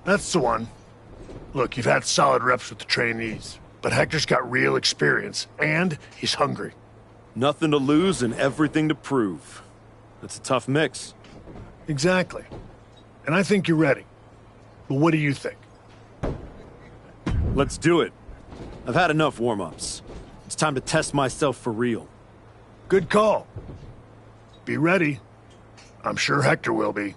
That's the one. Look, you've had solid reps with the trainees, but Hector's got real experience, and he's hungry. Nothing to lose and everything to prove. That's a tough mix. Exactly. And I think you're ready. But what do you think? Let's do it. I've had enough warm-ups. It's time to test myself for real. Good call. Be ready. I'm sure Hector will be.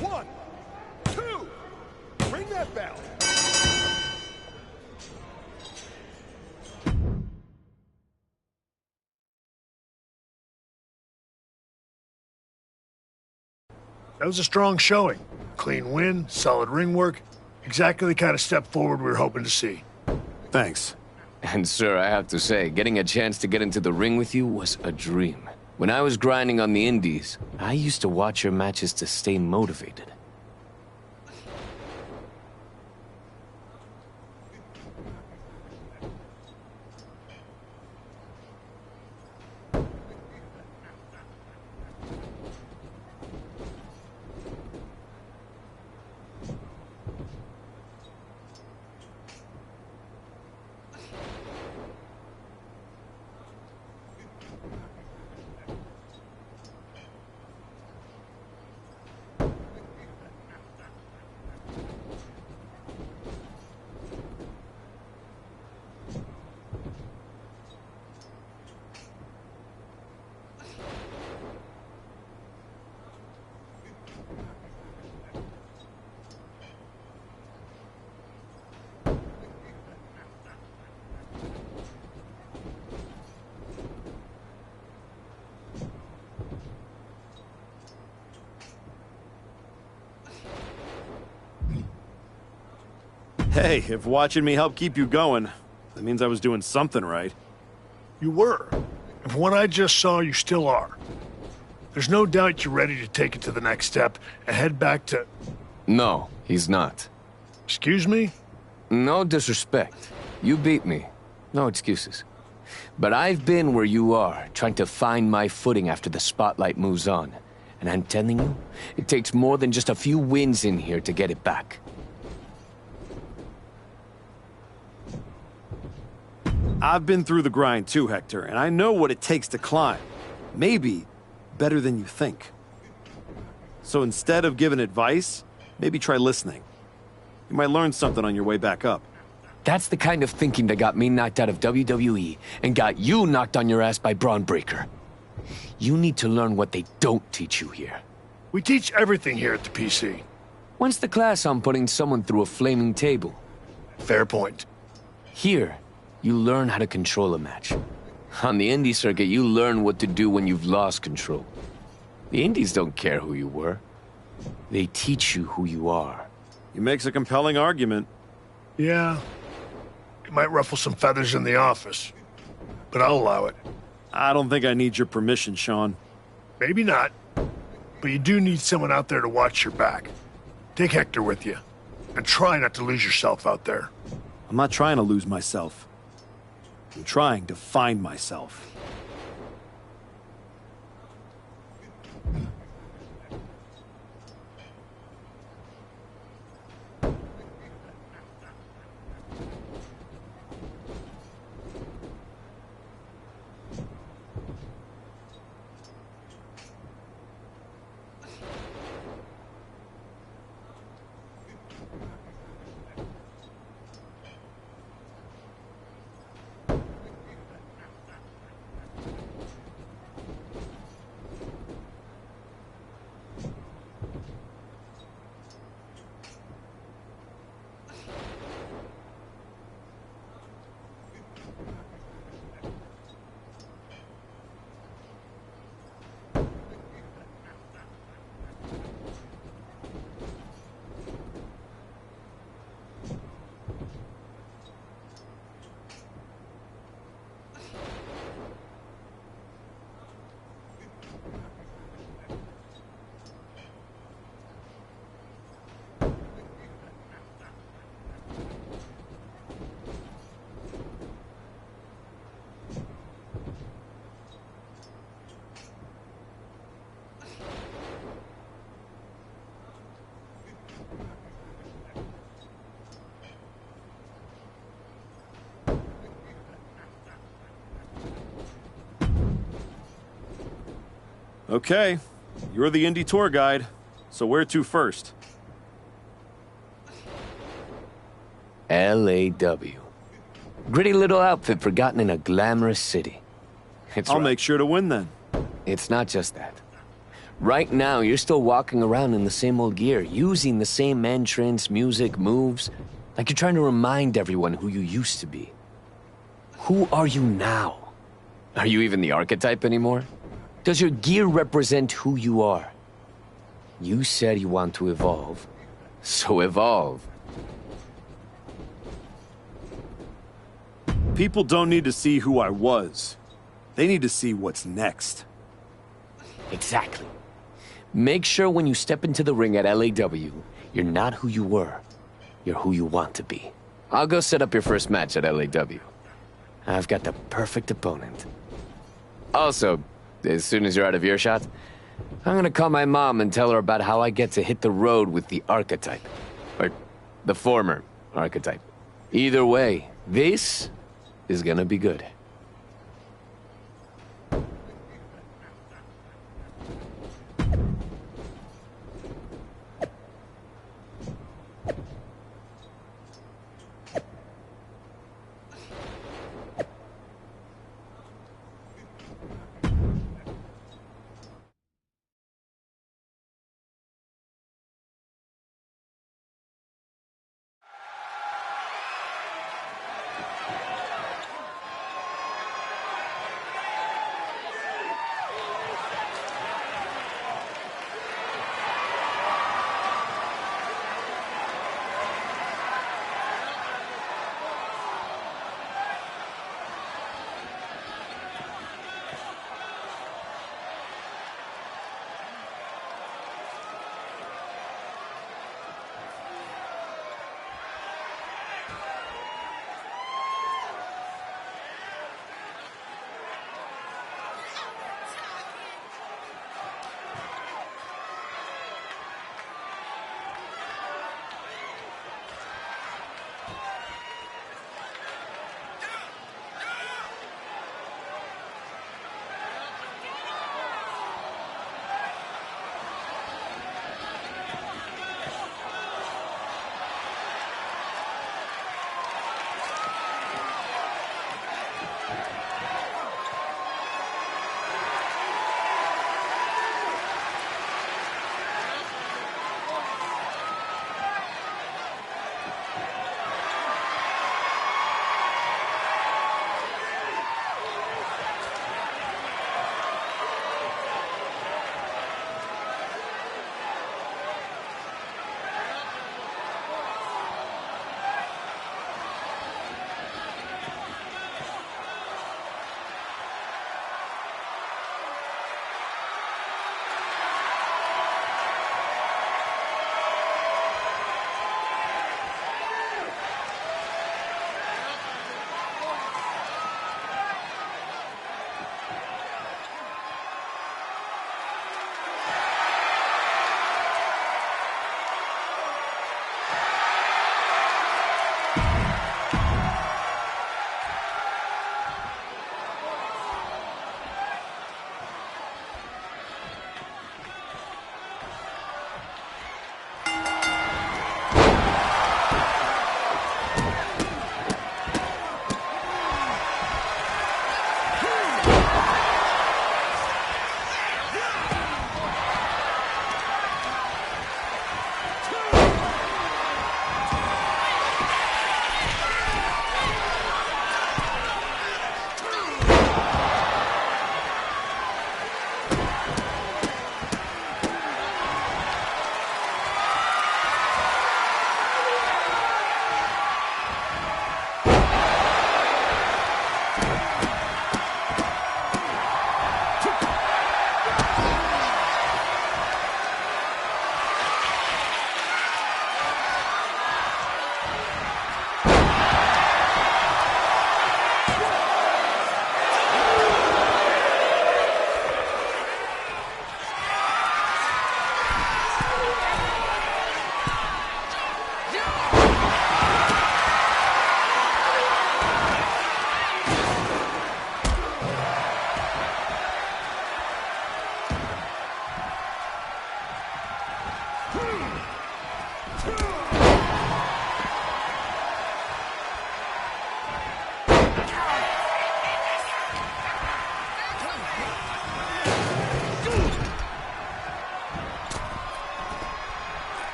One, two, ring that bell. That was a strong showing. Clean win, solid ring work. Exactly the kind of step forward we were hoping to see. Thanks. And sir, I have to say, getting a chance to get into the ring with you was a dream. When I was grinding on the indies, I used to watch your matches to stay motivated. Hey, if watching me helped keep you going, that means I was doing something right. You were. And from what I just saw, you still are. There's no doubt you're ready to take it to the next step and head back to... No, he's not. Excuse me? No disrespect. You beat me. No excuses. But I've been where you are, trying to find my footing after the spotlight moves on. And I'm telling you, it takes more than just a few wins in here to get it back. I've been through the grind too, Hector, and I know what it takes to climb. Maybe better than you think. So instead of giving advice, maybe try listening. You might learn something on your way back up. That's the kind of thinking that got me knocked out of WWE and got you knocked on your ass by Braun Breaker. You need to learn what they don't teach you here. We teach everything here at the PC. When's the class on putting someone through a flaming table? Fair point. Here, you learn how to control a match. On the indie circuit, you learn what to do when you've lost control. The indies don't care who you were. They teach you who you are. He makes a compelling argument. Yeah. It might ruffle some feathers in the office, but I'll allow it. I don't think I need your permission, Sean. Maybe not, but you do need someone out there to watch your back. Take Hector with you, and try not to lose yourself out there. I'm not trying to lose myself. I'm trying to find myself. Okay, you're the Indy tour guide, so where to first? LAW. Gritty little outfit forgotten in a glamorous city. I'll make sure to win then. It's not just that. Right now, you're still walking around in the same old gear, using the same entrance, music, moves, like you're trying to remind everyone who you used to be. Who are you now? Are you even the archetype anymore? Does your gear represent who you are? You said you want to evolve, so evolve. People don't need to see who I was. They need to see what's next. Exactly. Make sure when you step into the ring at LAW, you're not who you were. You're who you want to be. I'll go set up your first match at LAW. I've got the perfect opponent. Also, as soon as you're out of earshot, I'm gonna call my mom and tell her about how I get to hit the road with the archetype. Or the former archetype. Either way, this is gonna be good.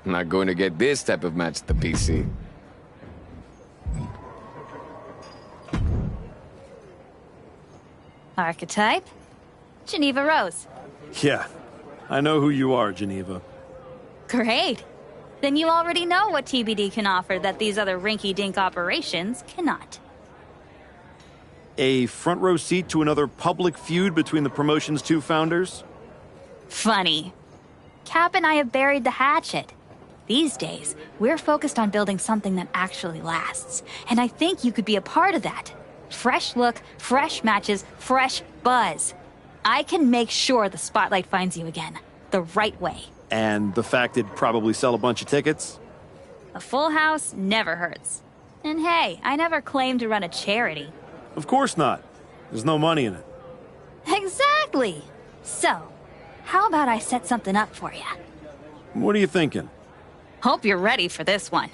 I'm not going to get this type of match at the PC. Archetype? Geneva Rose. Yeah, I know who you are, Geneva. Great. Then you already know what TBD can offer that these other rinky-dink operations cannot. A front row seat to another public feud between the promotion's two founders? Funny. Cap and I have buried the hatchet. These days, we're focused on building something that actually lasts. And I think you could be a part of that. Fresh look, fresh matches, fresh buzz. I can make sure the spotlight finds you again. The right way. And the fact it'd probably sell a bunch of tickets? A full house never hurts. And hey, I never claimed to run a charity. Of course not. There's no money in it. Exactly. So, how about I set something up for you? What are you thinking? Hope you're ready for this one.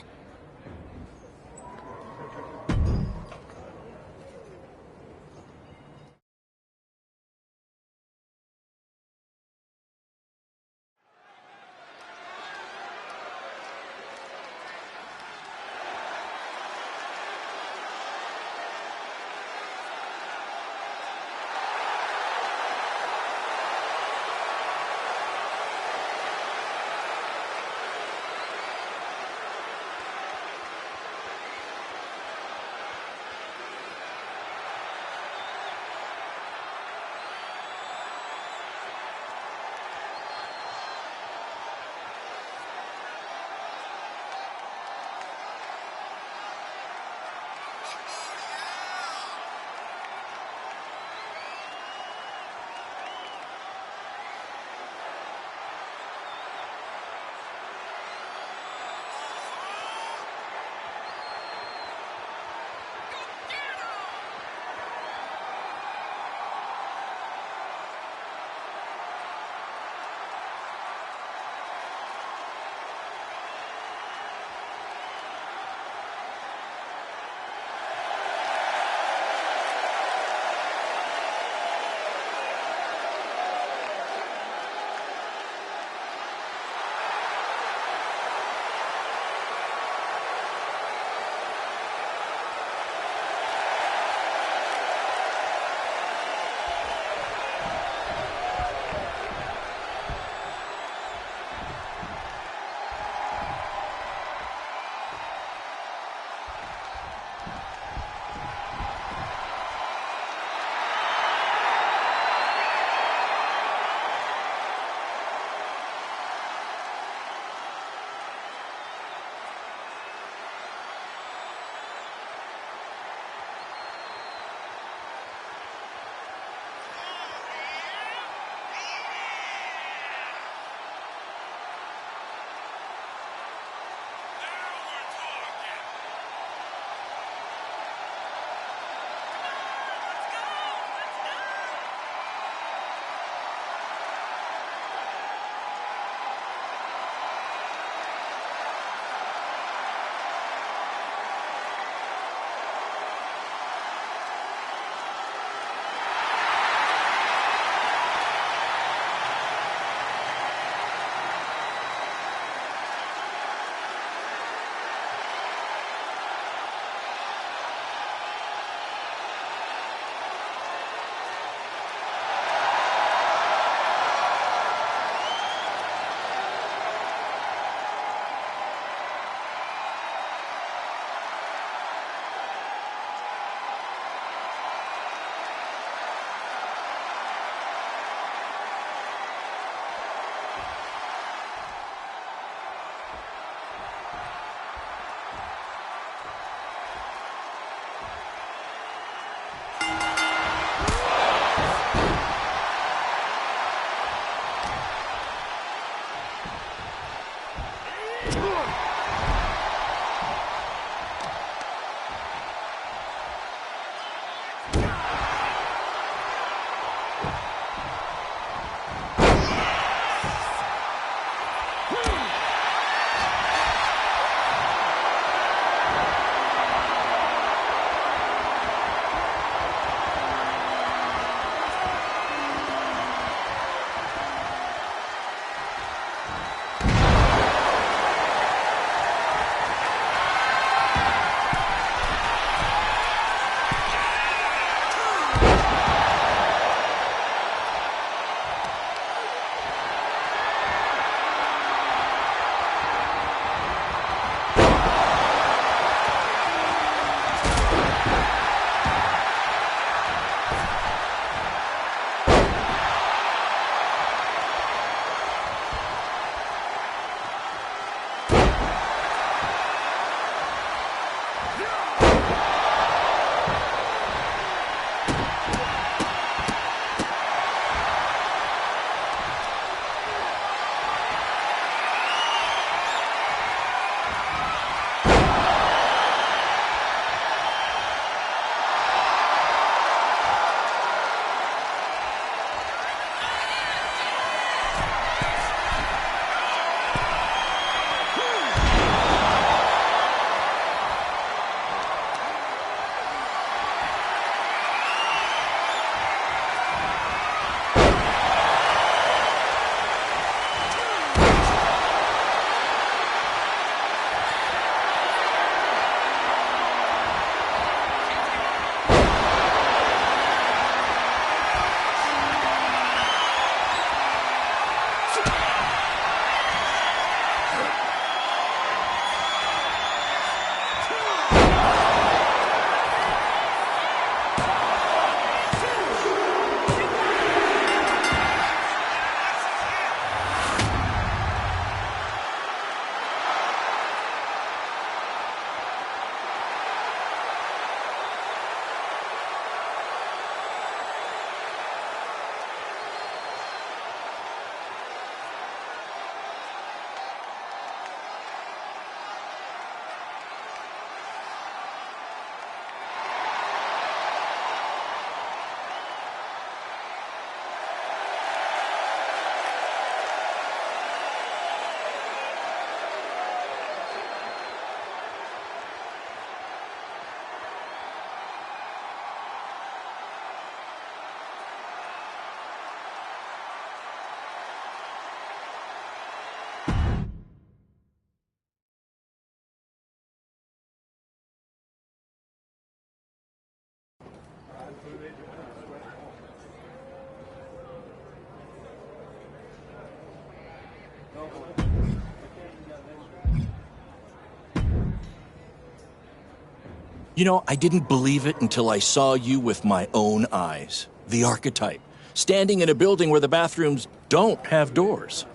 You know, I didn't believe it until I saw you with my own eyes. The archetype. Standing in a building where the bathrooms don't have doors.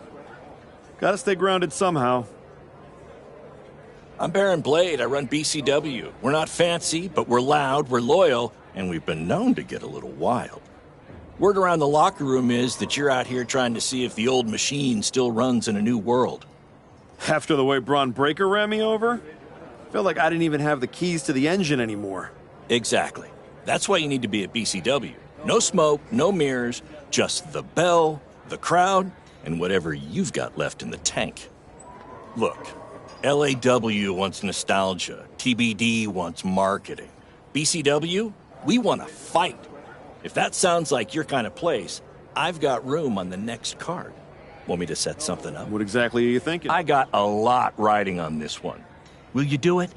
Gotta stay grounded somehow. I'm Baron Blade. I run BCW. We're not fancy, but we're loud, we're loyal, and we've been known to get a little wild. Word around the locker room is that you're out here trying to see if the old machine still runs in a new world. After the way Braun Breaker ran me over? Felt like I didn't even have the keys to the engine anymore. Exactly. That's why you need to be at BCW. No smoke, no mirrors, just the bell, the crowd, and whatever you've got left in the tank. Look, LAW wants nostalgia. TBD wants marketing. BCW, we want to fight. If that sounds like your kind of place, I've got room on the next card. Want me to set something up? What exactly are you thinking? I got a lot riding on this one. Will you do it?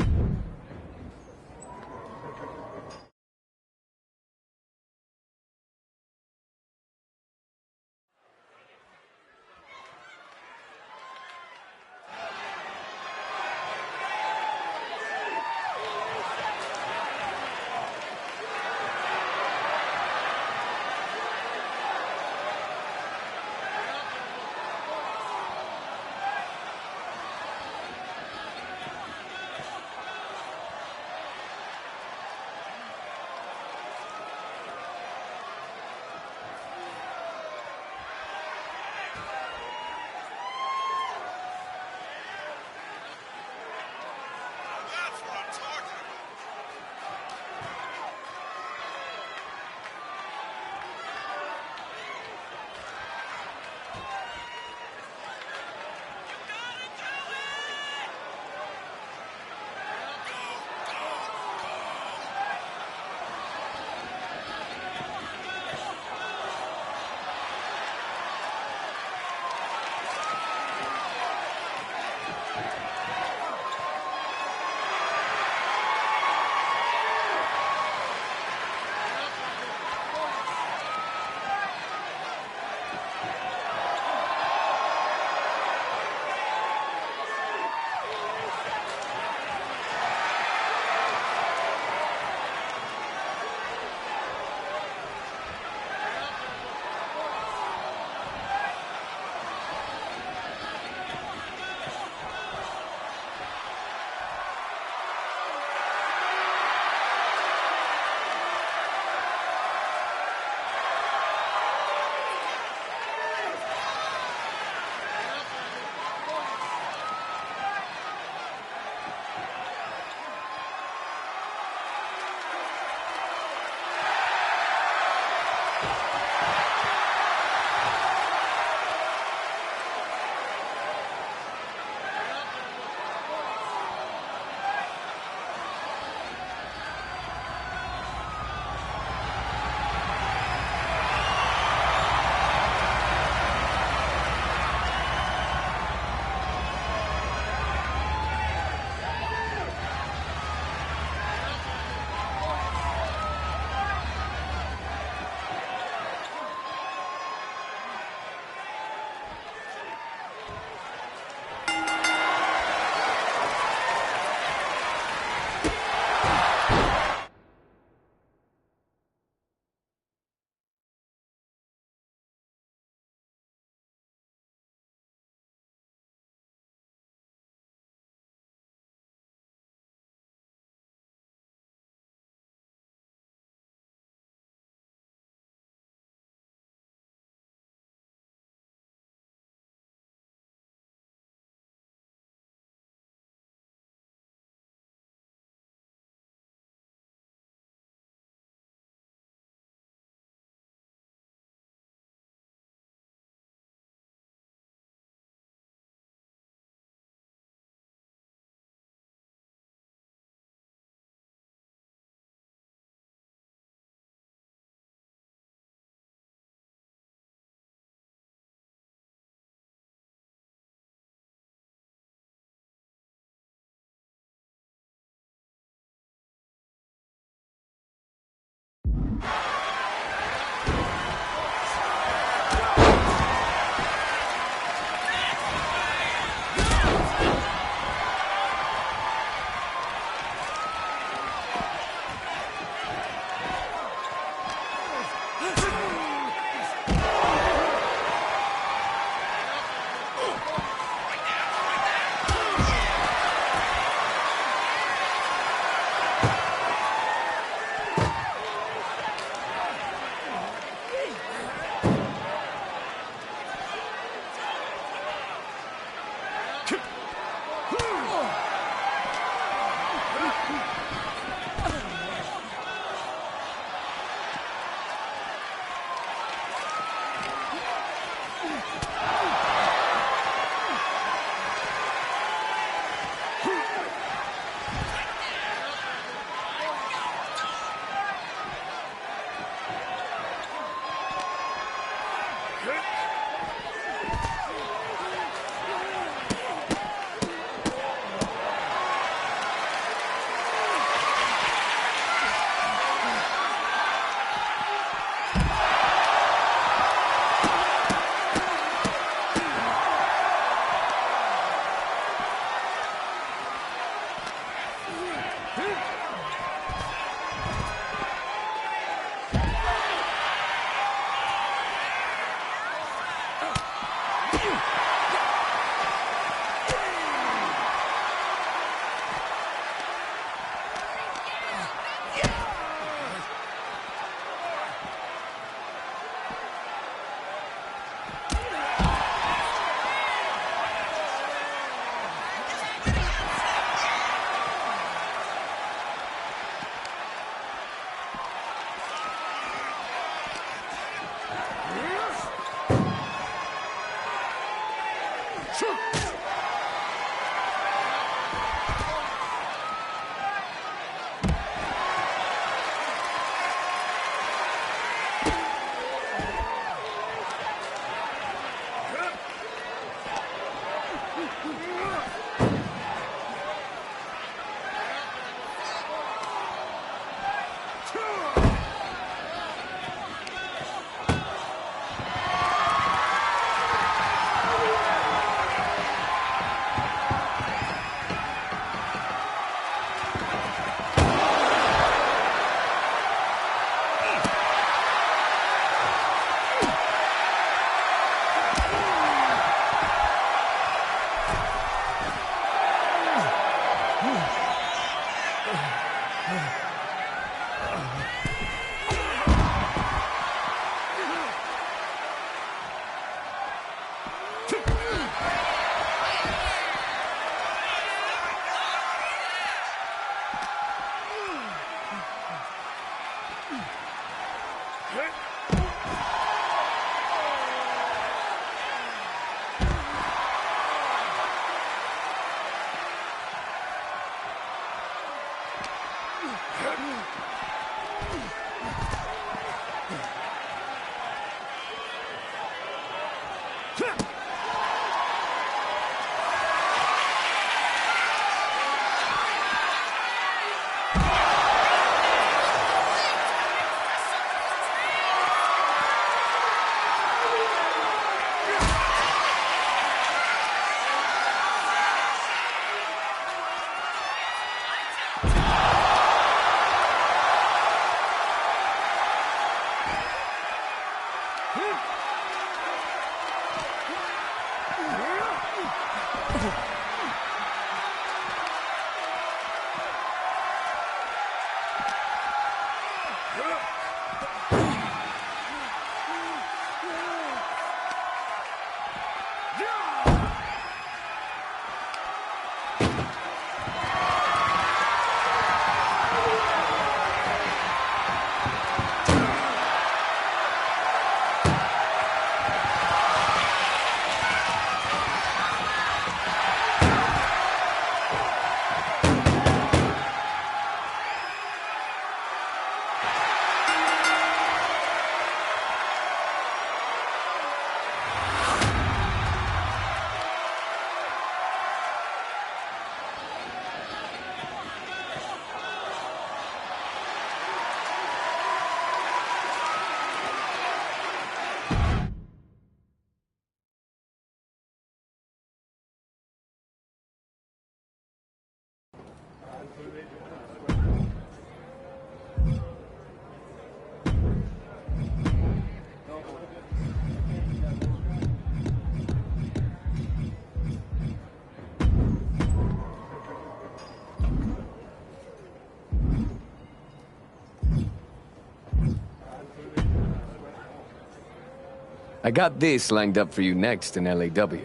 I got this lined up for you next in LAW.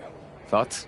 Thoughts?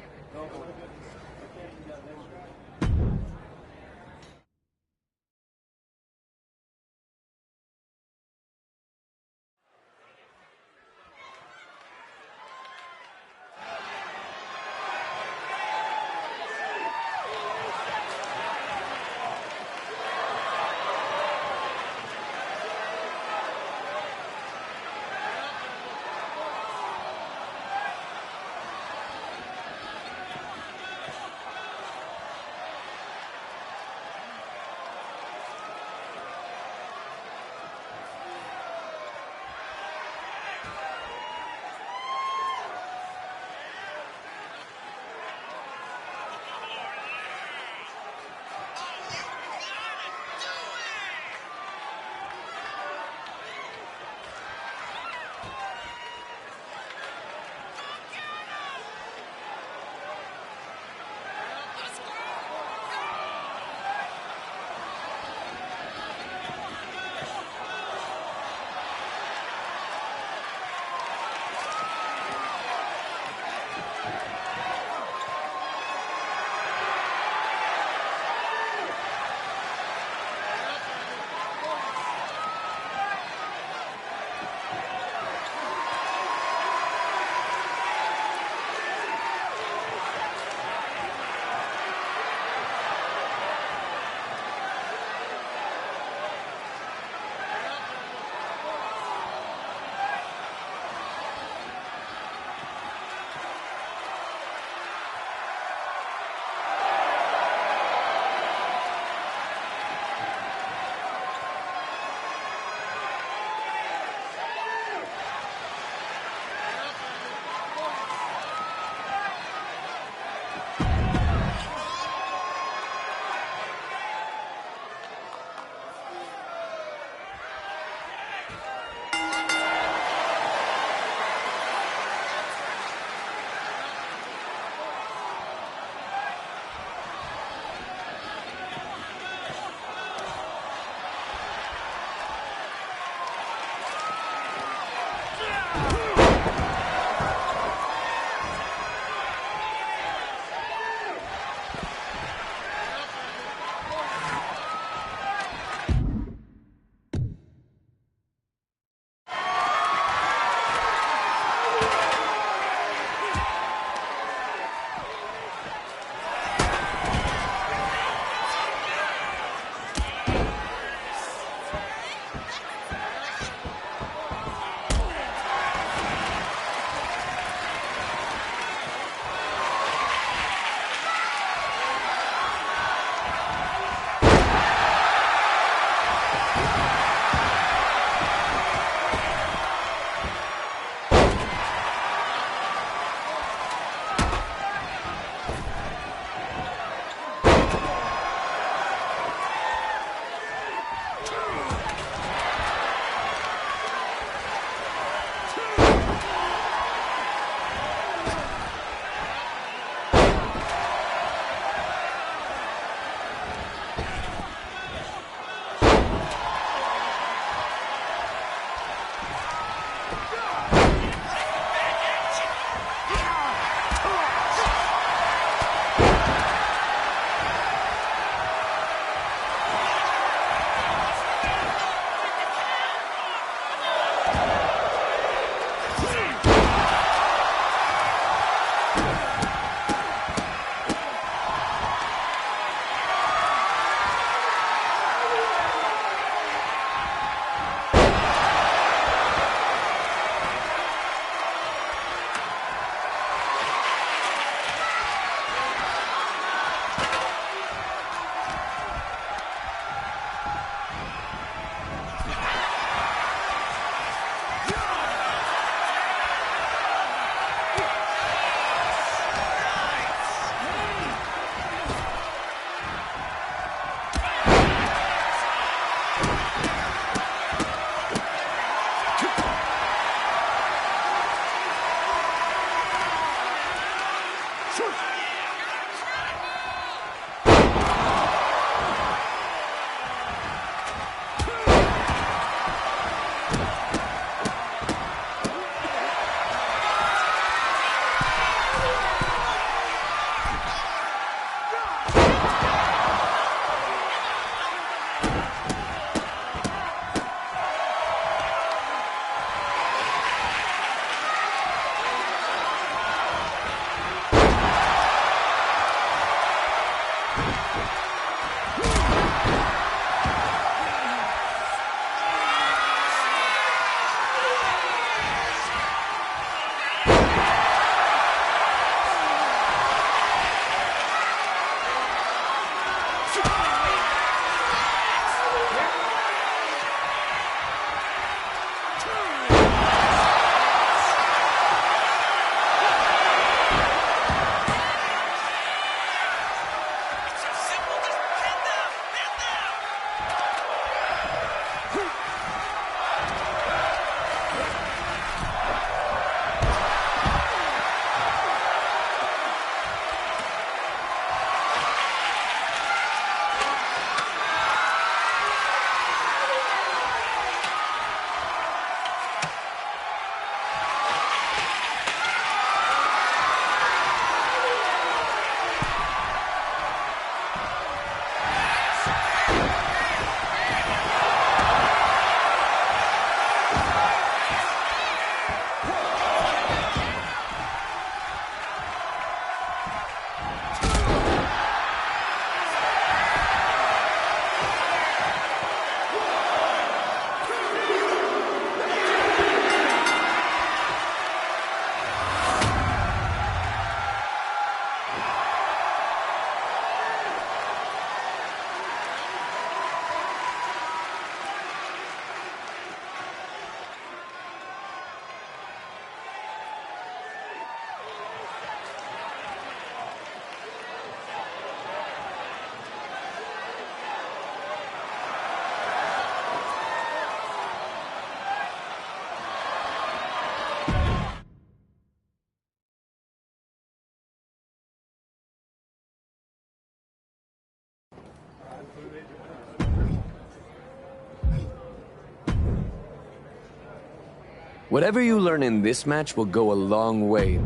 Whatever you learn in this match will go a long way.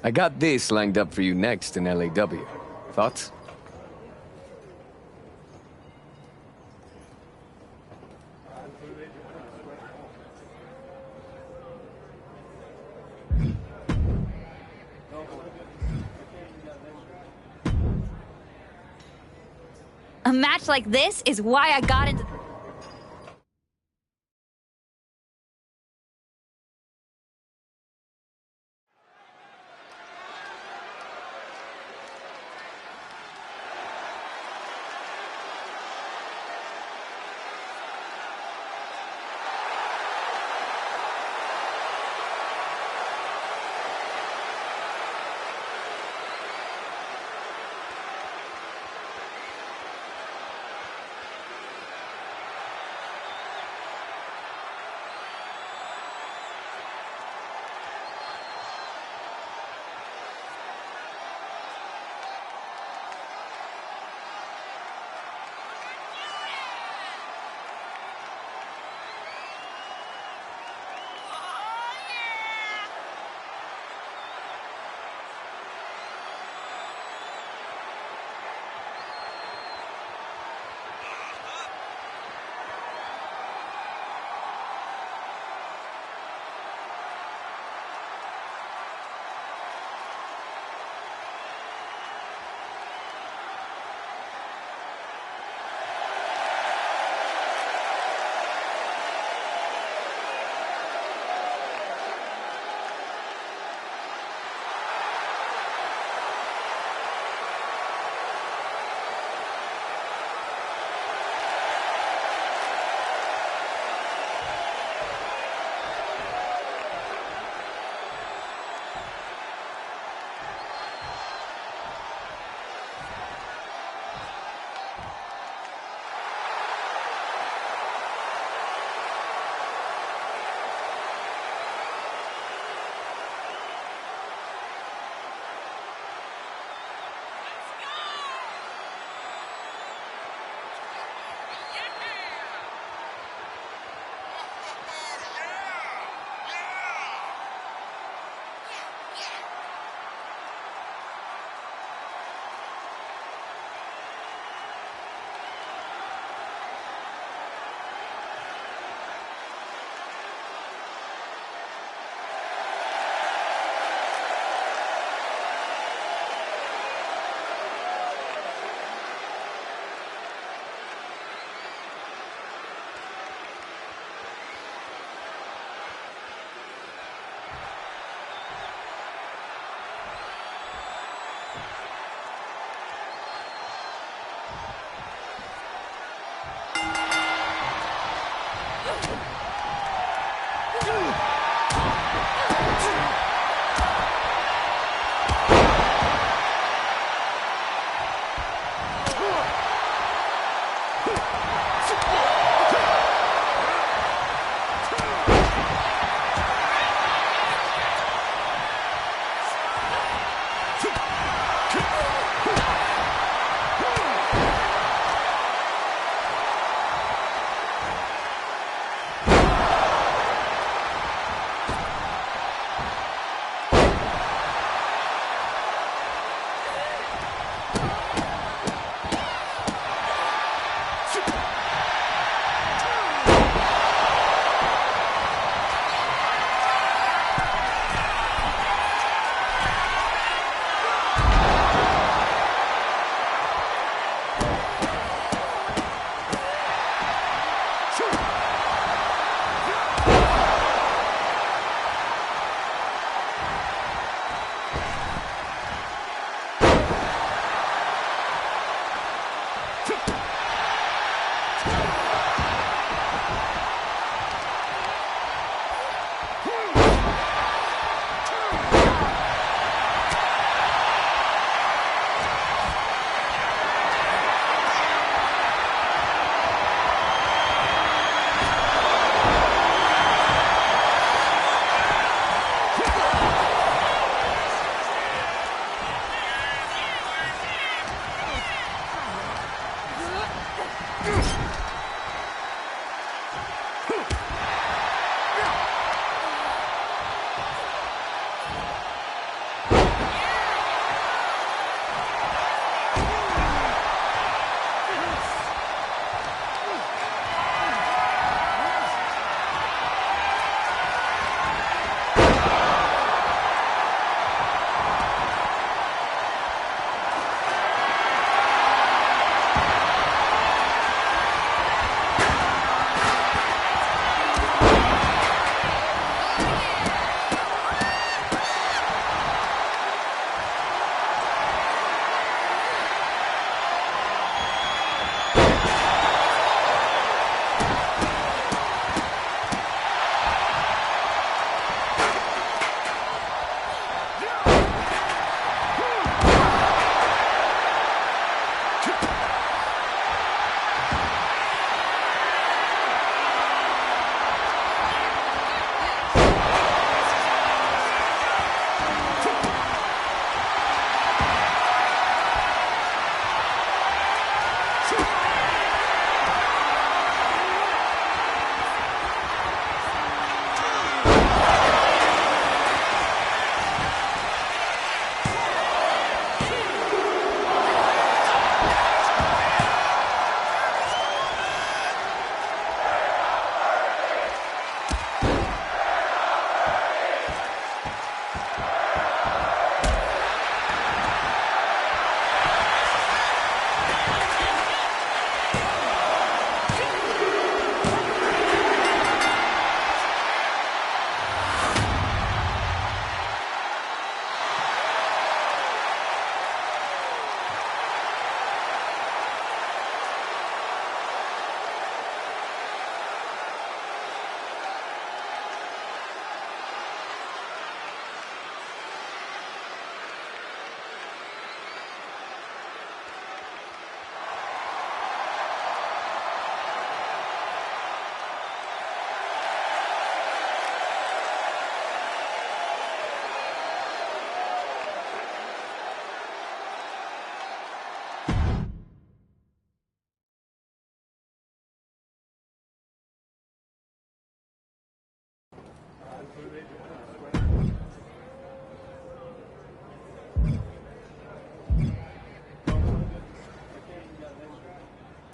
I got this lined up for you next in LAW. Thoughts? A match like this is why I got into...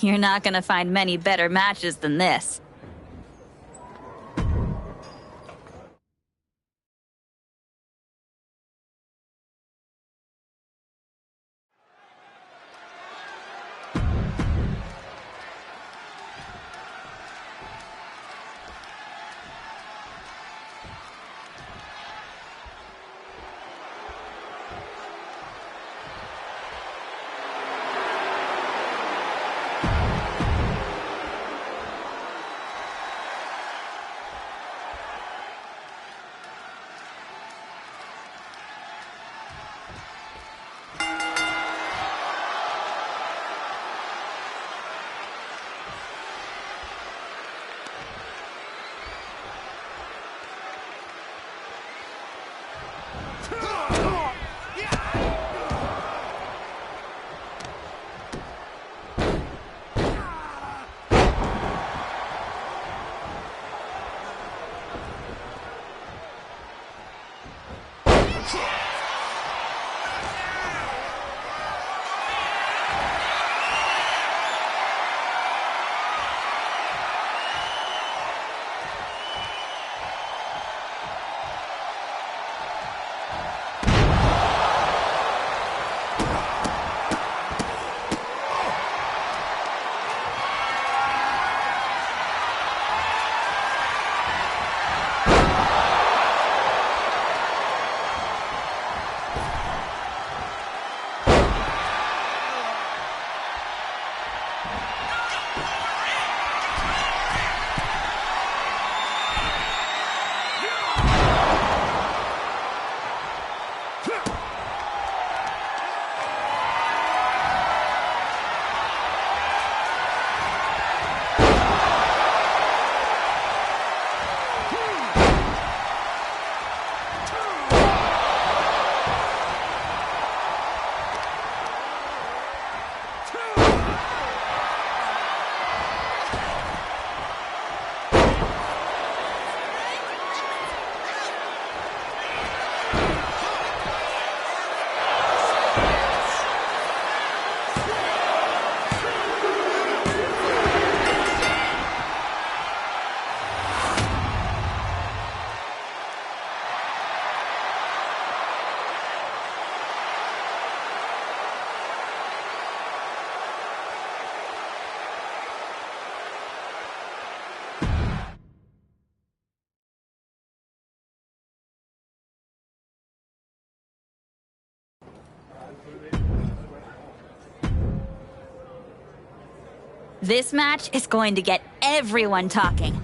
You're not gonna find many better matches than this. This match is going to get everyone talking.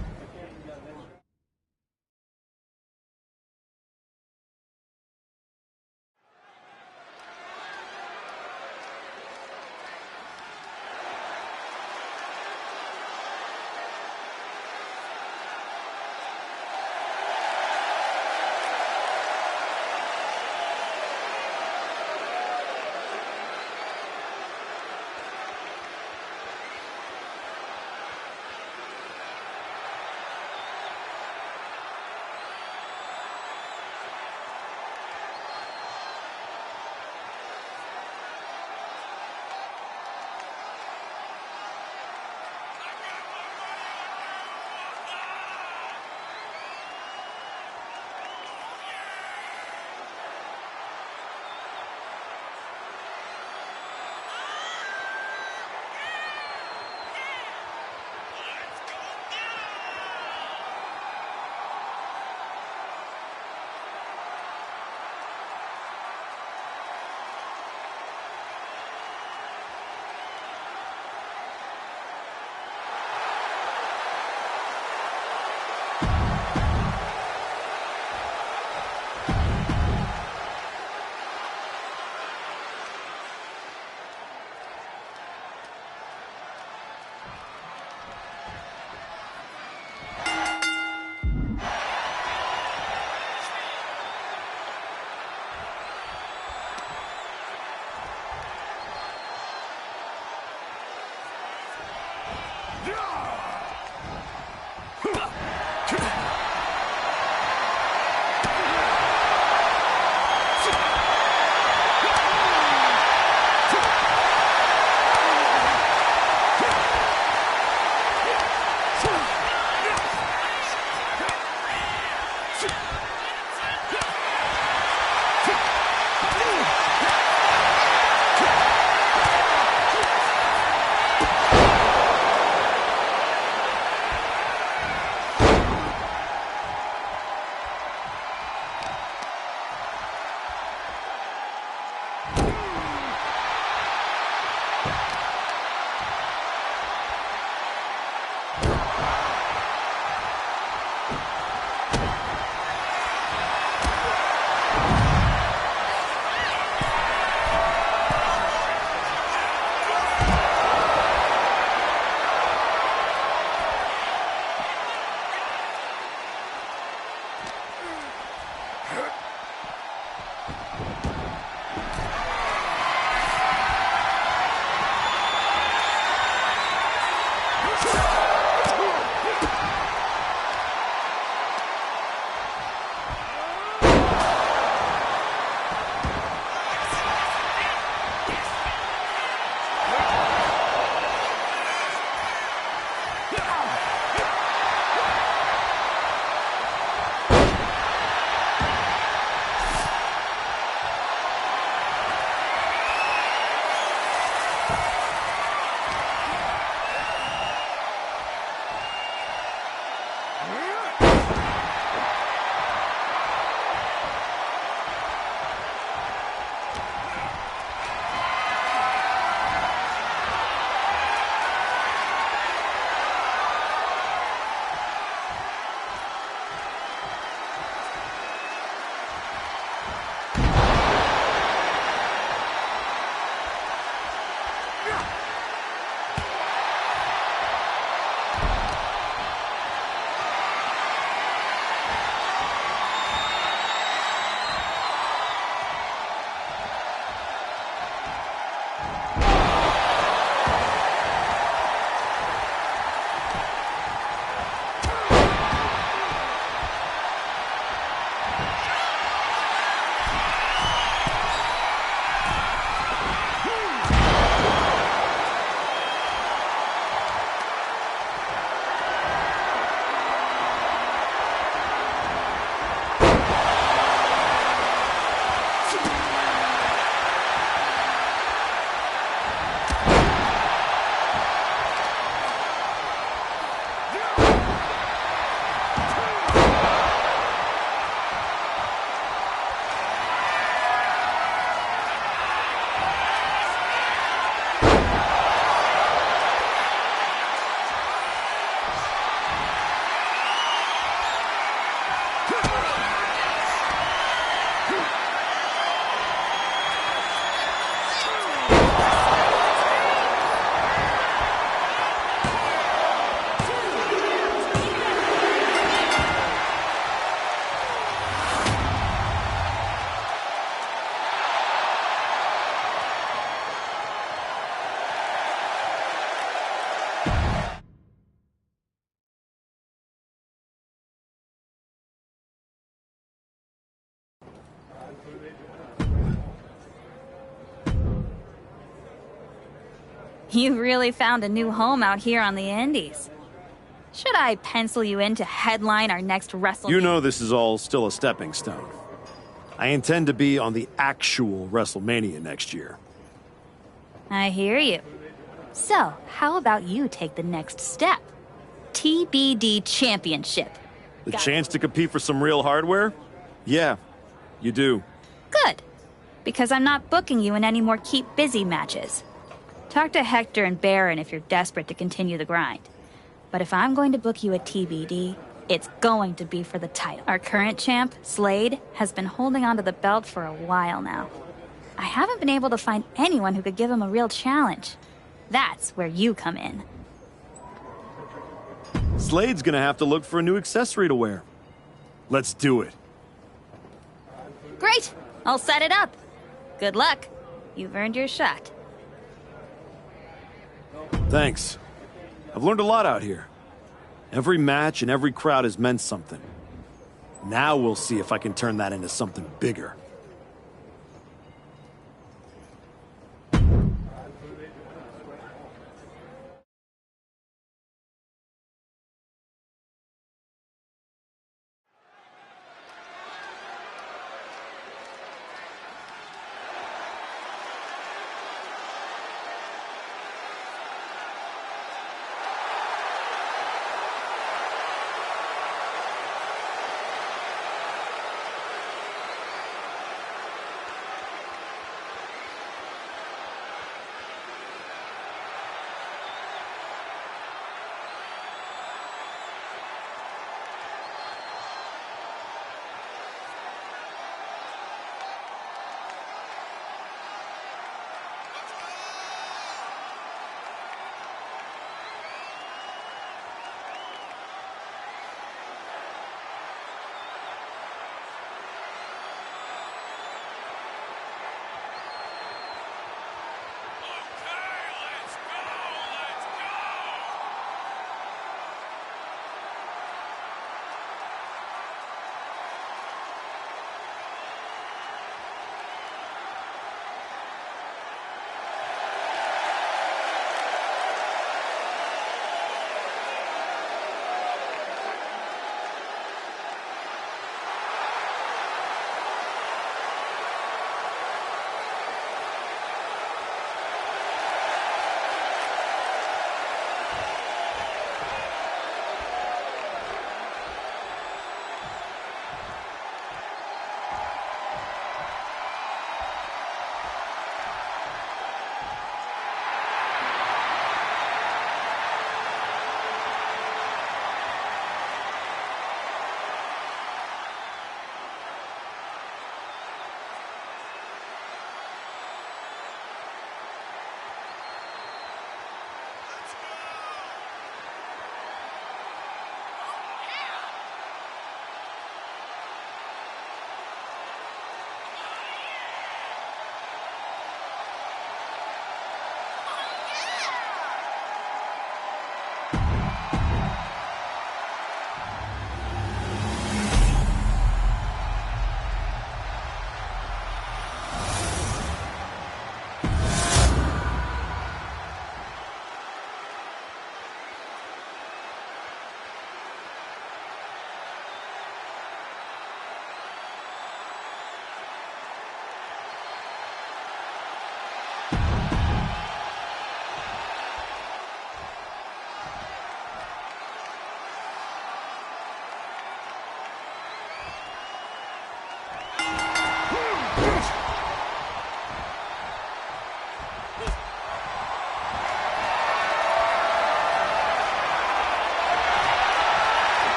You really found a new home out here on the Indies. Should I pencil you in to headline our next WrestleMania? You know this is all still a stepping stone. I intend to be on the actual WrestleMania next year. I hear you. So, how about you take the next step? TBD Championship. The chance to compete for some real hardware? Yeah, you do. Good. Because I'm not booking you in any more keep busy matches. Talk to Hector and Baron if you're desperate to continue the grind. But if I'm going to book you at TBD, it's going to be for the title. Our current champ, Slade, has been holding onto the belt for a while now. I haven't been able to find anyone who could give him a real challenge. That's where you come in. Slade's gonna have to look for a new accessory to wear. Let's do it. Great! I'll set it up. Good luck. You've earned your shot. Thanks. I've learned a lot out here. Every match and every crowd has meant something. Now we'll see if I can turn that into something bigger.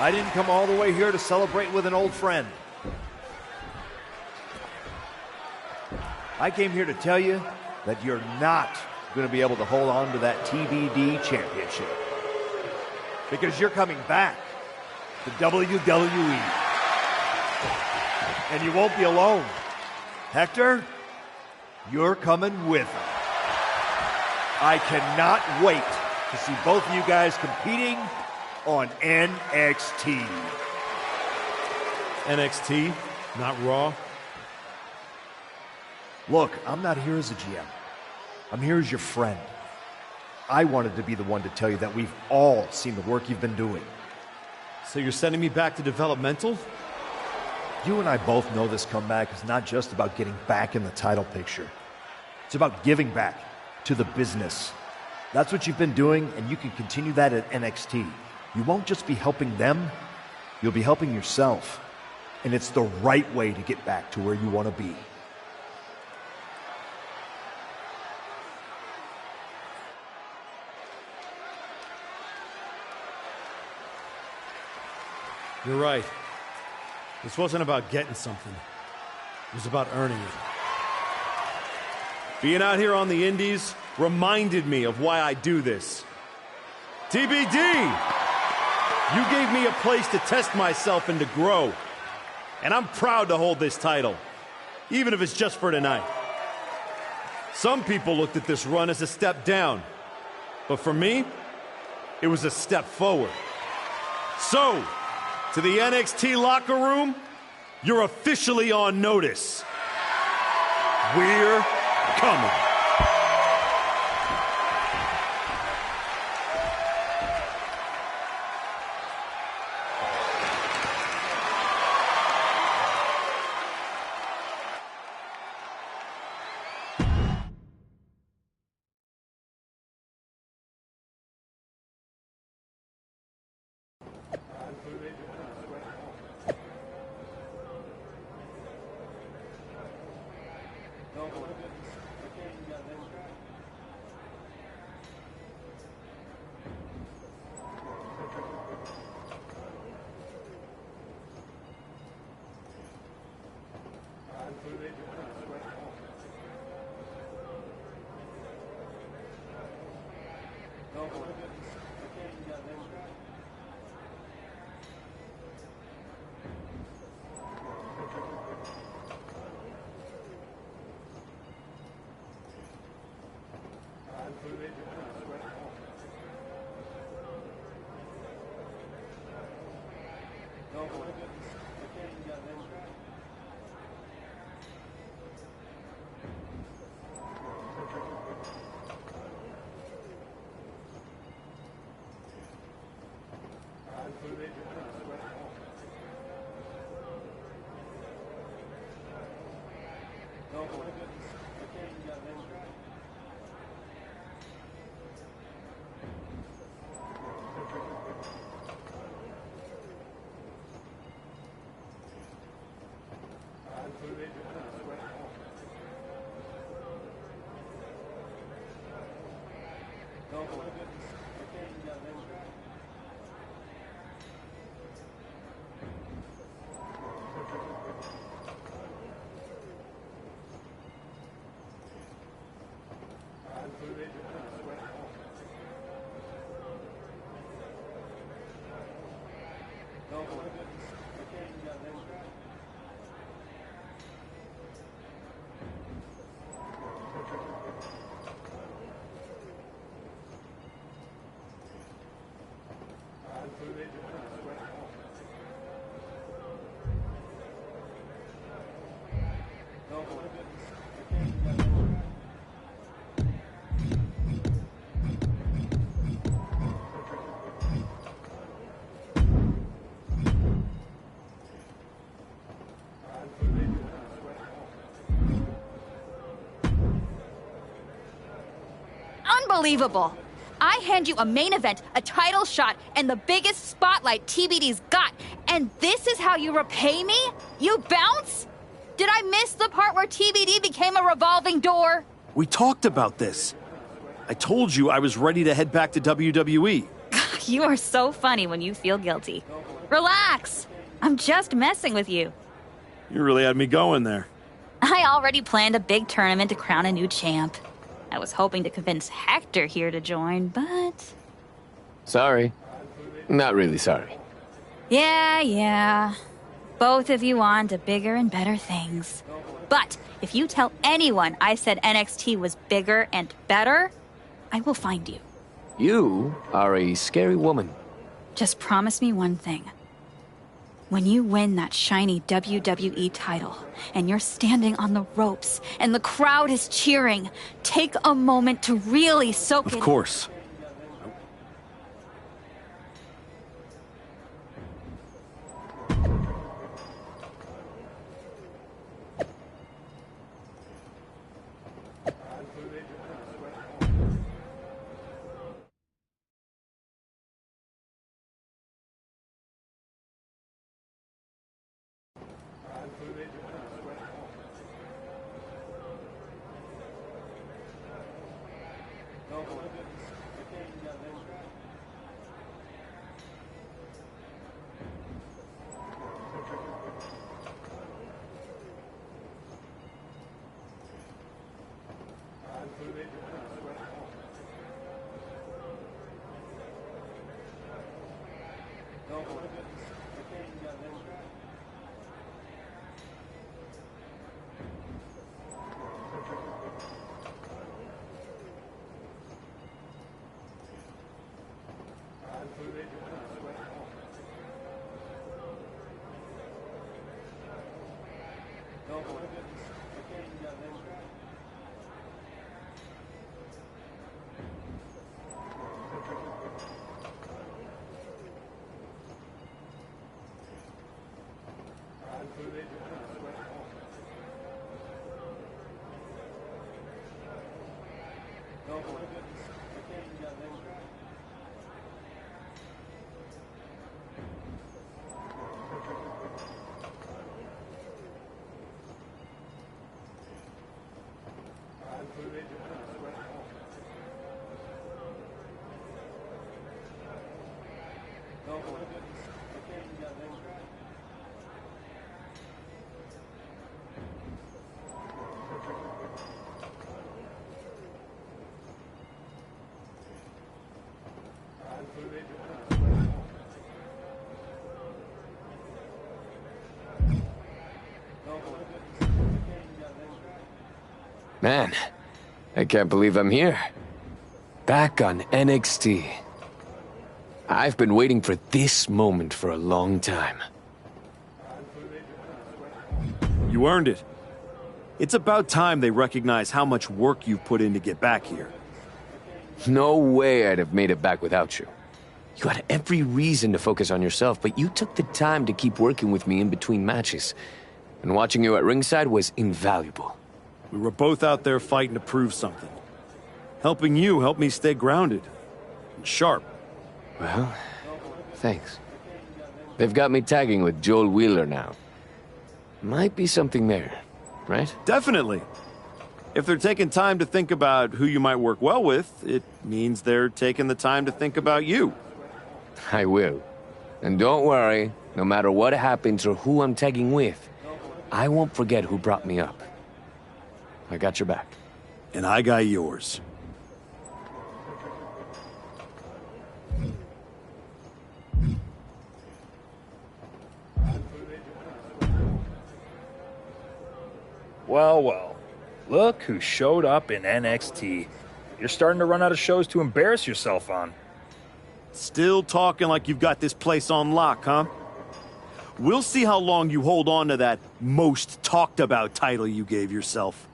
I didn't come all the way here to celebrate with an old friend. I came here to tell you that you're not going to be able to hold on to that TBD championship. Because you're coming back to WWE. And you won't be alone. Hector, you're coming with them. I cannot wait to see both of you guys competing on NXT. NXT, not Raw? Look, I'm not here as a GM. I'm here as your friend. I wanted to be the one to tell you that we've all seen the work you've been doing. So you're sending me back to developmental? You and I both know this comeback is not just about getting back in the title picture. It's about giving back to the business. That's what you've been doing, and you can continue that at NXT. You won't just be helping them, you'll be helping yourself. And it's the right way to get back to where you want to be. You're right. This wasn't about getting something. It was about earning it. Being out here on the Indies reminded me of why I do this. TBD! You gave me a place to test myself and to grow. And I'm proud to hold this title, even if it's just for tonight. Some people looked at this run as a step down. But for me, it was a step forward. So, to the NXT locker room, you're officially on notice. We're coming. Unbelievable. I hand you a main event, a title shot, and the biggest spotlight TBD's got, and this is how you repay me? You bounce? Did I miss the part where TBD became a revolving door? We talked about this. I told you I was ready to head back to WWE. You are so funny when you feel guilty. Relax. I'm just messing with you. You really had me going there. I already planned a big tournament to crown a new champ. I was hoping to convince Hector here to join, but... Sorry. Not really sorry. Yeah. Both of you on to bigger and better things. But if you tell anyone I said NXT was bigger and better, I will find you. You are a scary woman. Just promise me one thing. When you win that shiny WWE title, and you're standing on the ropes, and the crowd is cheering, take a moment to really soak it in. Of course. Man, I can't believe I'm here. Back on NXT. I've been waiting for this moment for a long time. You earned it. It's about time they recognize how much work you've put in to get back here. No way I'd have made it back without you. You had every reason to focus on yourself, but you took the time to keep working with me in between matches. And watching you at ringside was invaluable. We were both out there fighting to prove something. Helping you helped me stay grounded and sharp. Well, thanks. They've got me tagging with Joel Wheeler now. Might be something there, right? Definitely. If they're taking time to think about who you might work well with, it means they're taking the time to think about you. I will. And don't worry, no matter what happens or who I'm tagging with, I won't forget who brought me up. I got your back. And I got yours. Well. Look who showed up in NXT. You're starting to run out of shows to embarrass yourself on. Still talking like you've got this place on lock, huh? We'll see how long you hold on to that most talked about title you gave yourself.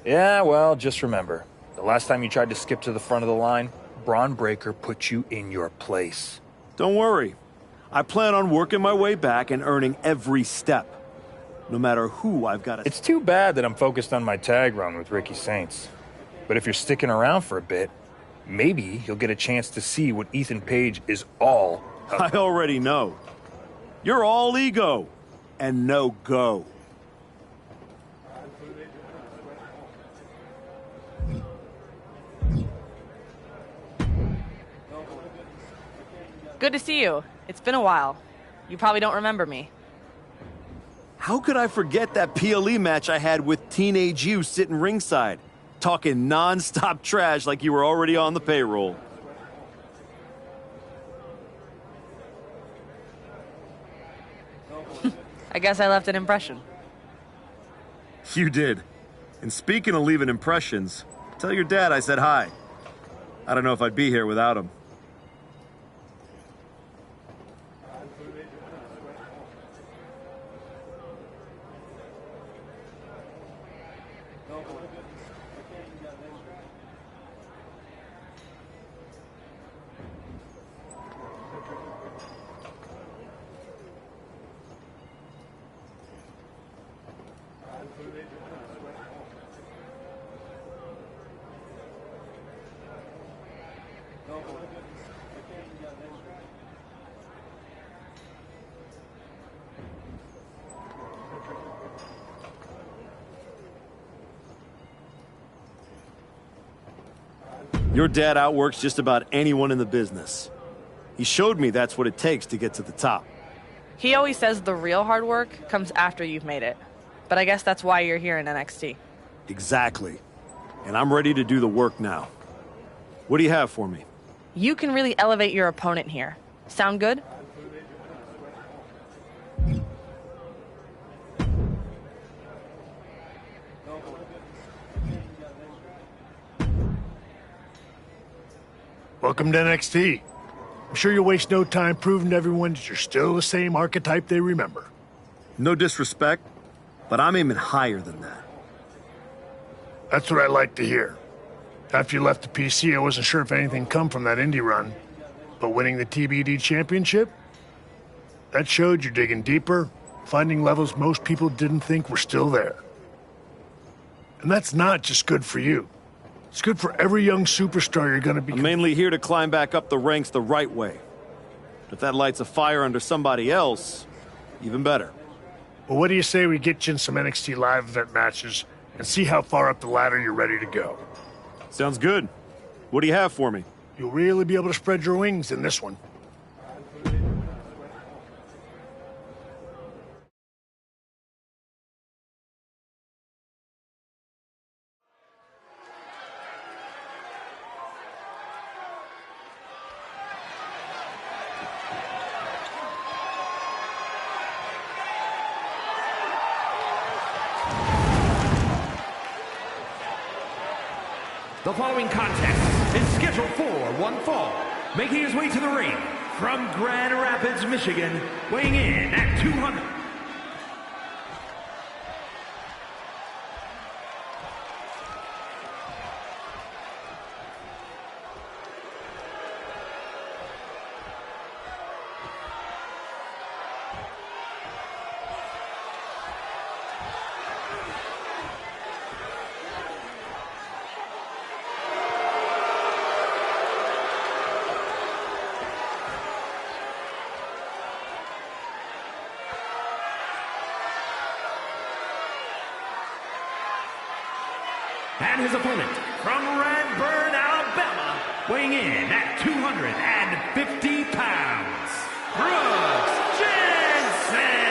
Yeah, well, just remember, the last time you tried to skip to the front of the line, Braun Breaker put you in your place. Don't worry. I plan on working my way back and earning every step. No matter who I've got to... It's too bad that I'm focused on my tag run with Ricky Saints. But if you're sticking around for a bit, maybe you'll get a chance to see what Ethan Page is all about. I already know. You're all ego and no go. Good to see you. It's been a while. You probably don't remember me. How could I forget that PLE match I had with Teenage You sitting ringside, talking non-stop trash like you were already on the payroll? I guess I left an impression. You did. And speaking of leaving impressions, tell your dad I said hi. I don't know if I'd be here without him. Your dad outworks just about anyone in the business. He showed me that's what it takes to get to the top. He always says the real hard work comes after you've made it. But I guess that's why you're here in NXT. Exactly. And I'm ready to do the work now. What do you have for me? You can really elevate your opponent here. Sound good? Welcome to NXT. I'm sure you'll waste no time proving to everyone that you're still the same archetype they remember. No disrespect, but I'm aiming higher than that. That's what I like to hear. After you left the PC, I wasn't sure if anything come from that indie run. But winning the TBD championship? That showed you're digging deeper, finding levels most people didn't think were still there. And that's not just good for you. It's good for every young superstar you're going to be. I'm mainly here to climb back up the ranks the right way. If that lights a fire under somebody else, even better. Well, what do you say we get you in some NXT live event matches and see how far up the ladder you're ready to go? Sounds good. What do you have for me? You'll really be able to spread your wings in this one. The following contest is scheduled for one fall. Making his way to the ring from Grand Rapids, Michigan, weighing in at 200. And his opponent from Radburn, Alabama, weighing in at 250 pounds, Brooks Jensen.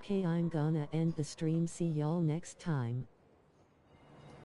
Okay, I'm gonna end the stream. See y'all next time.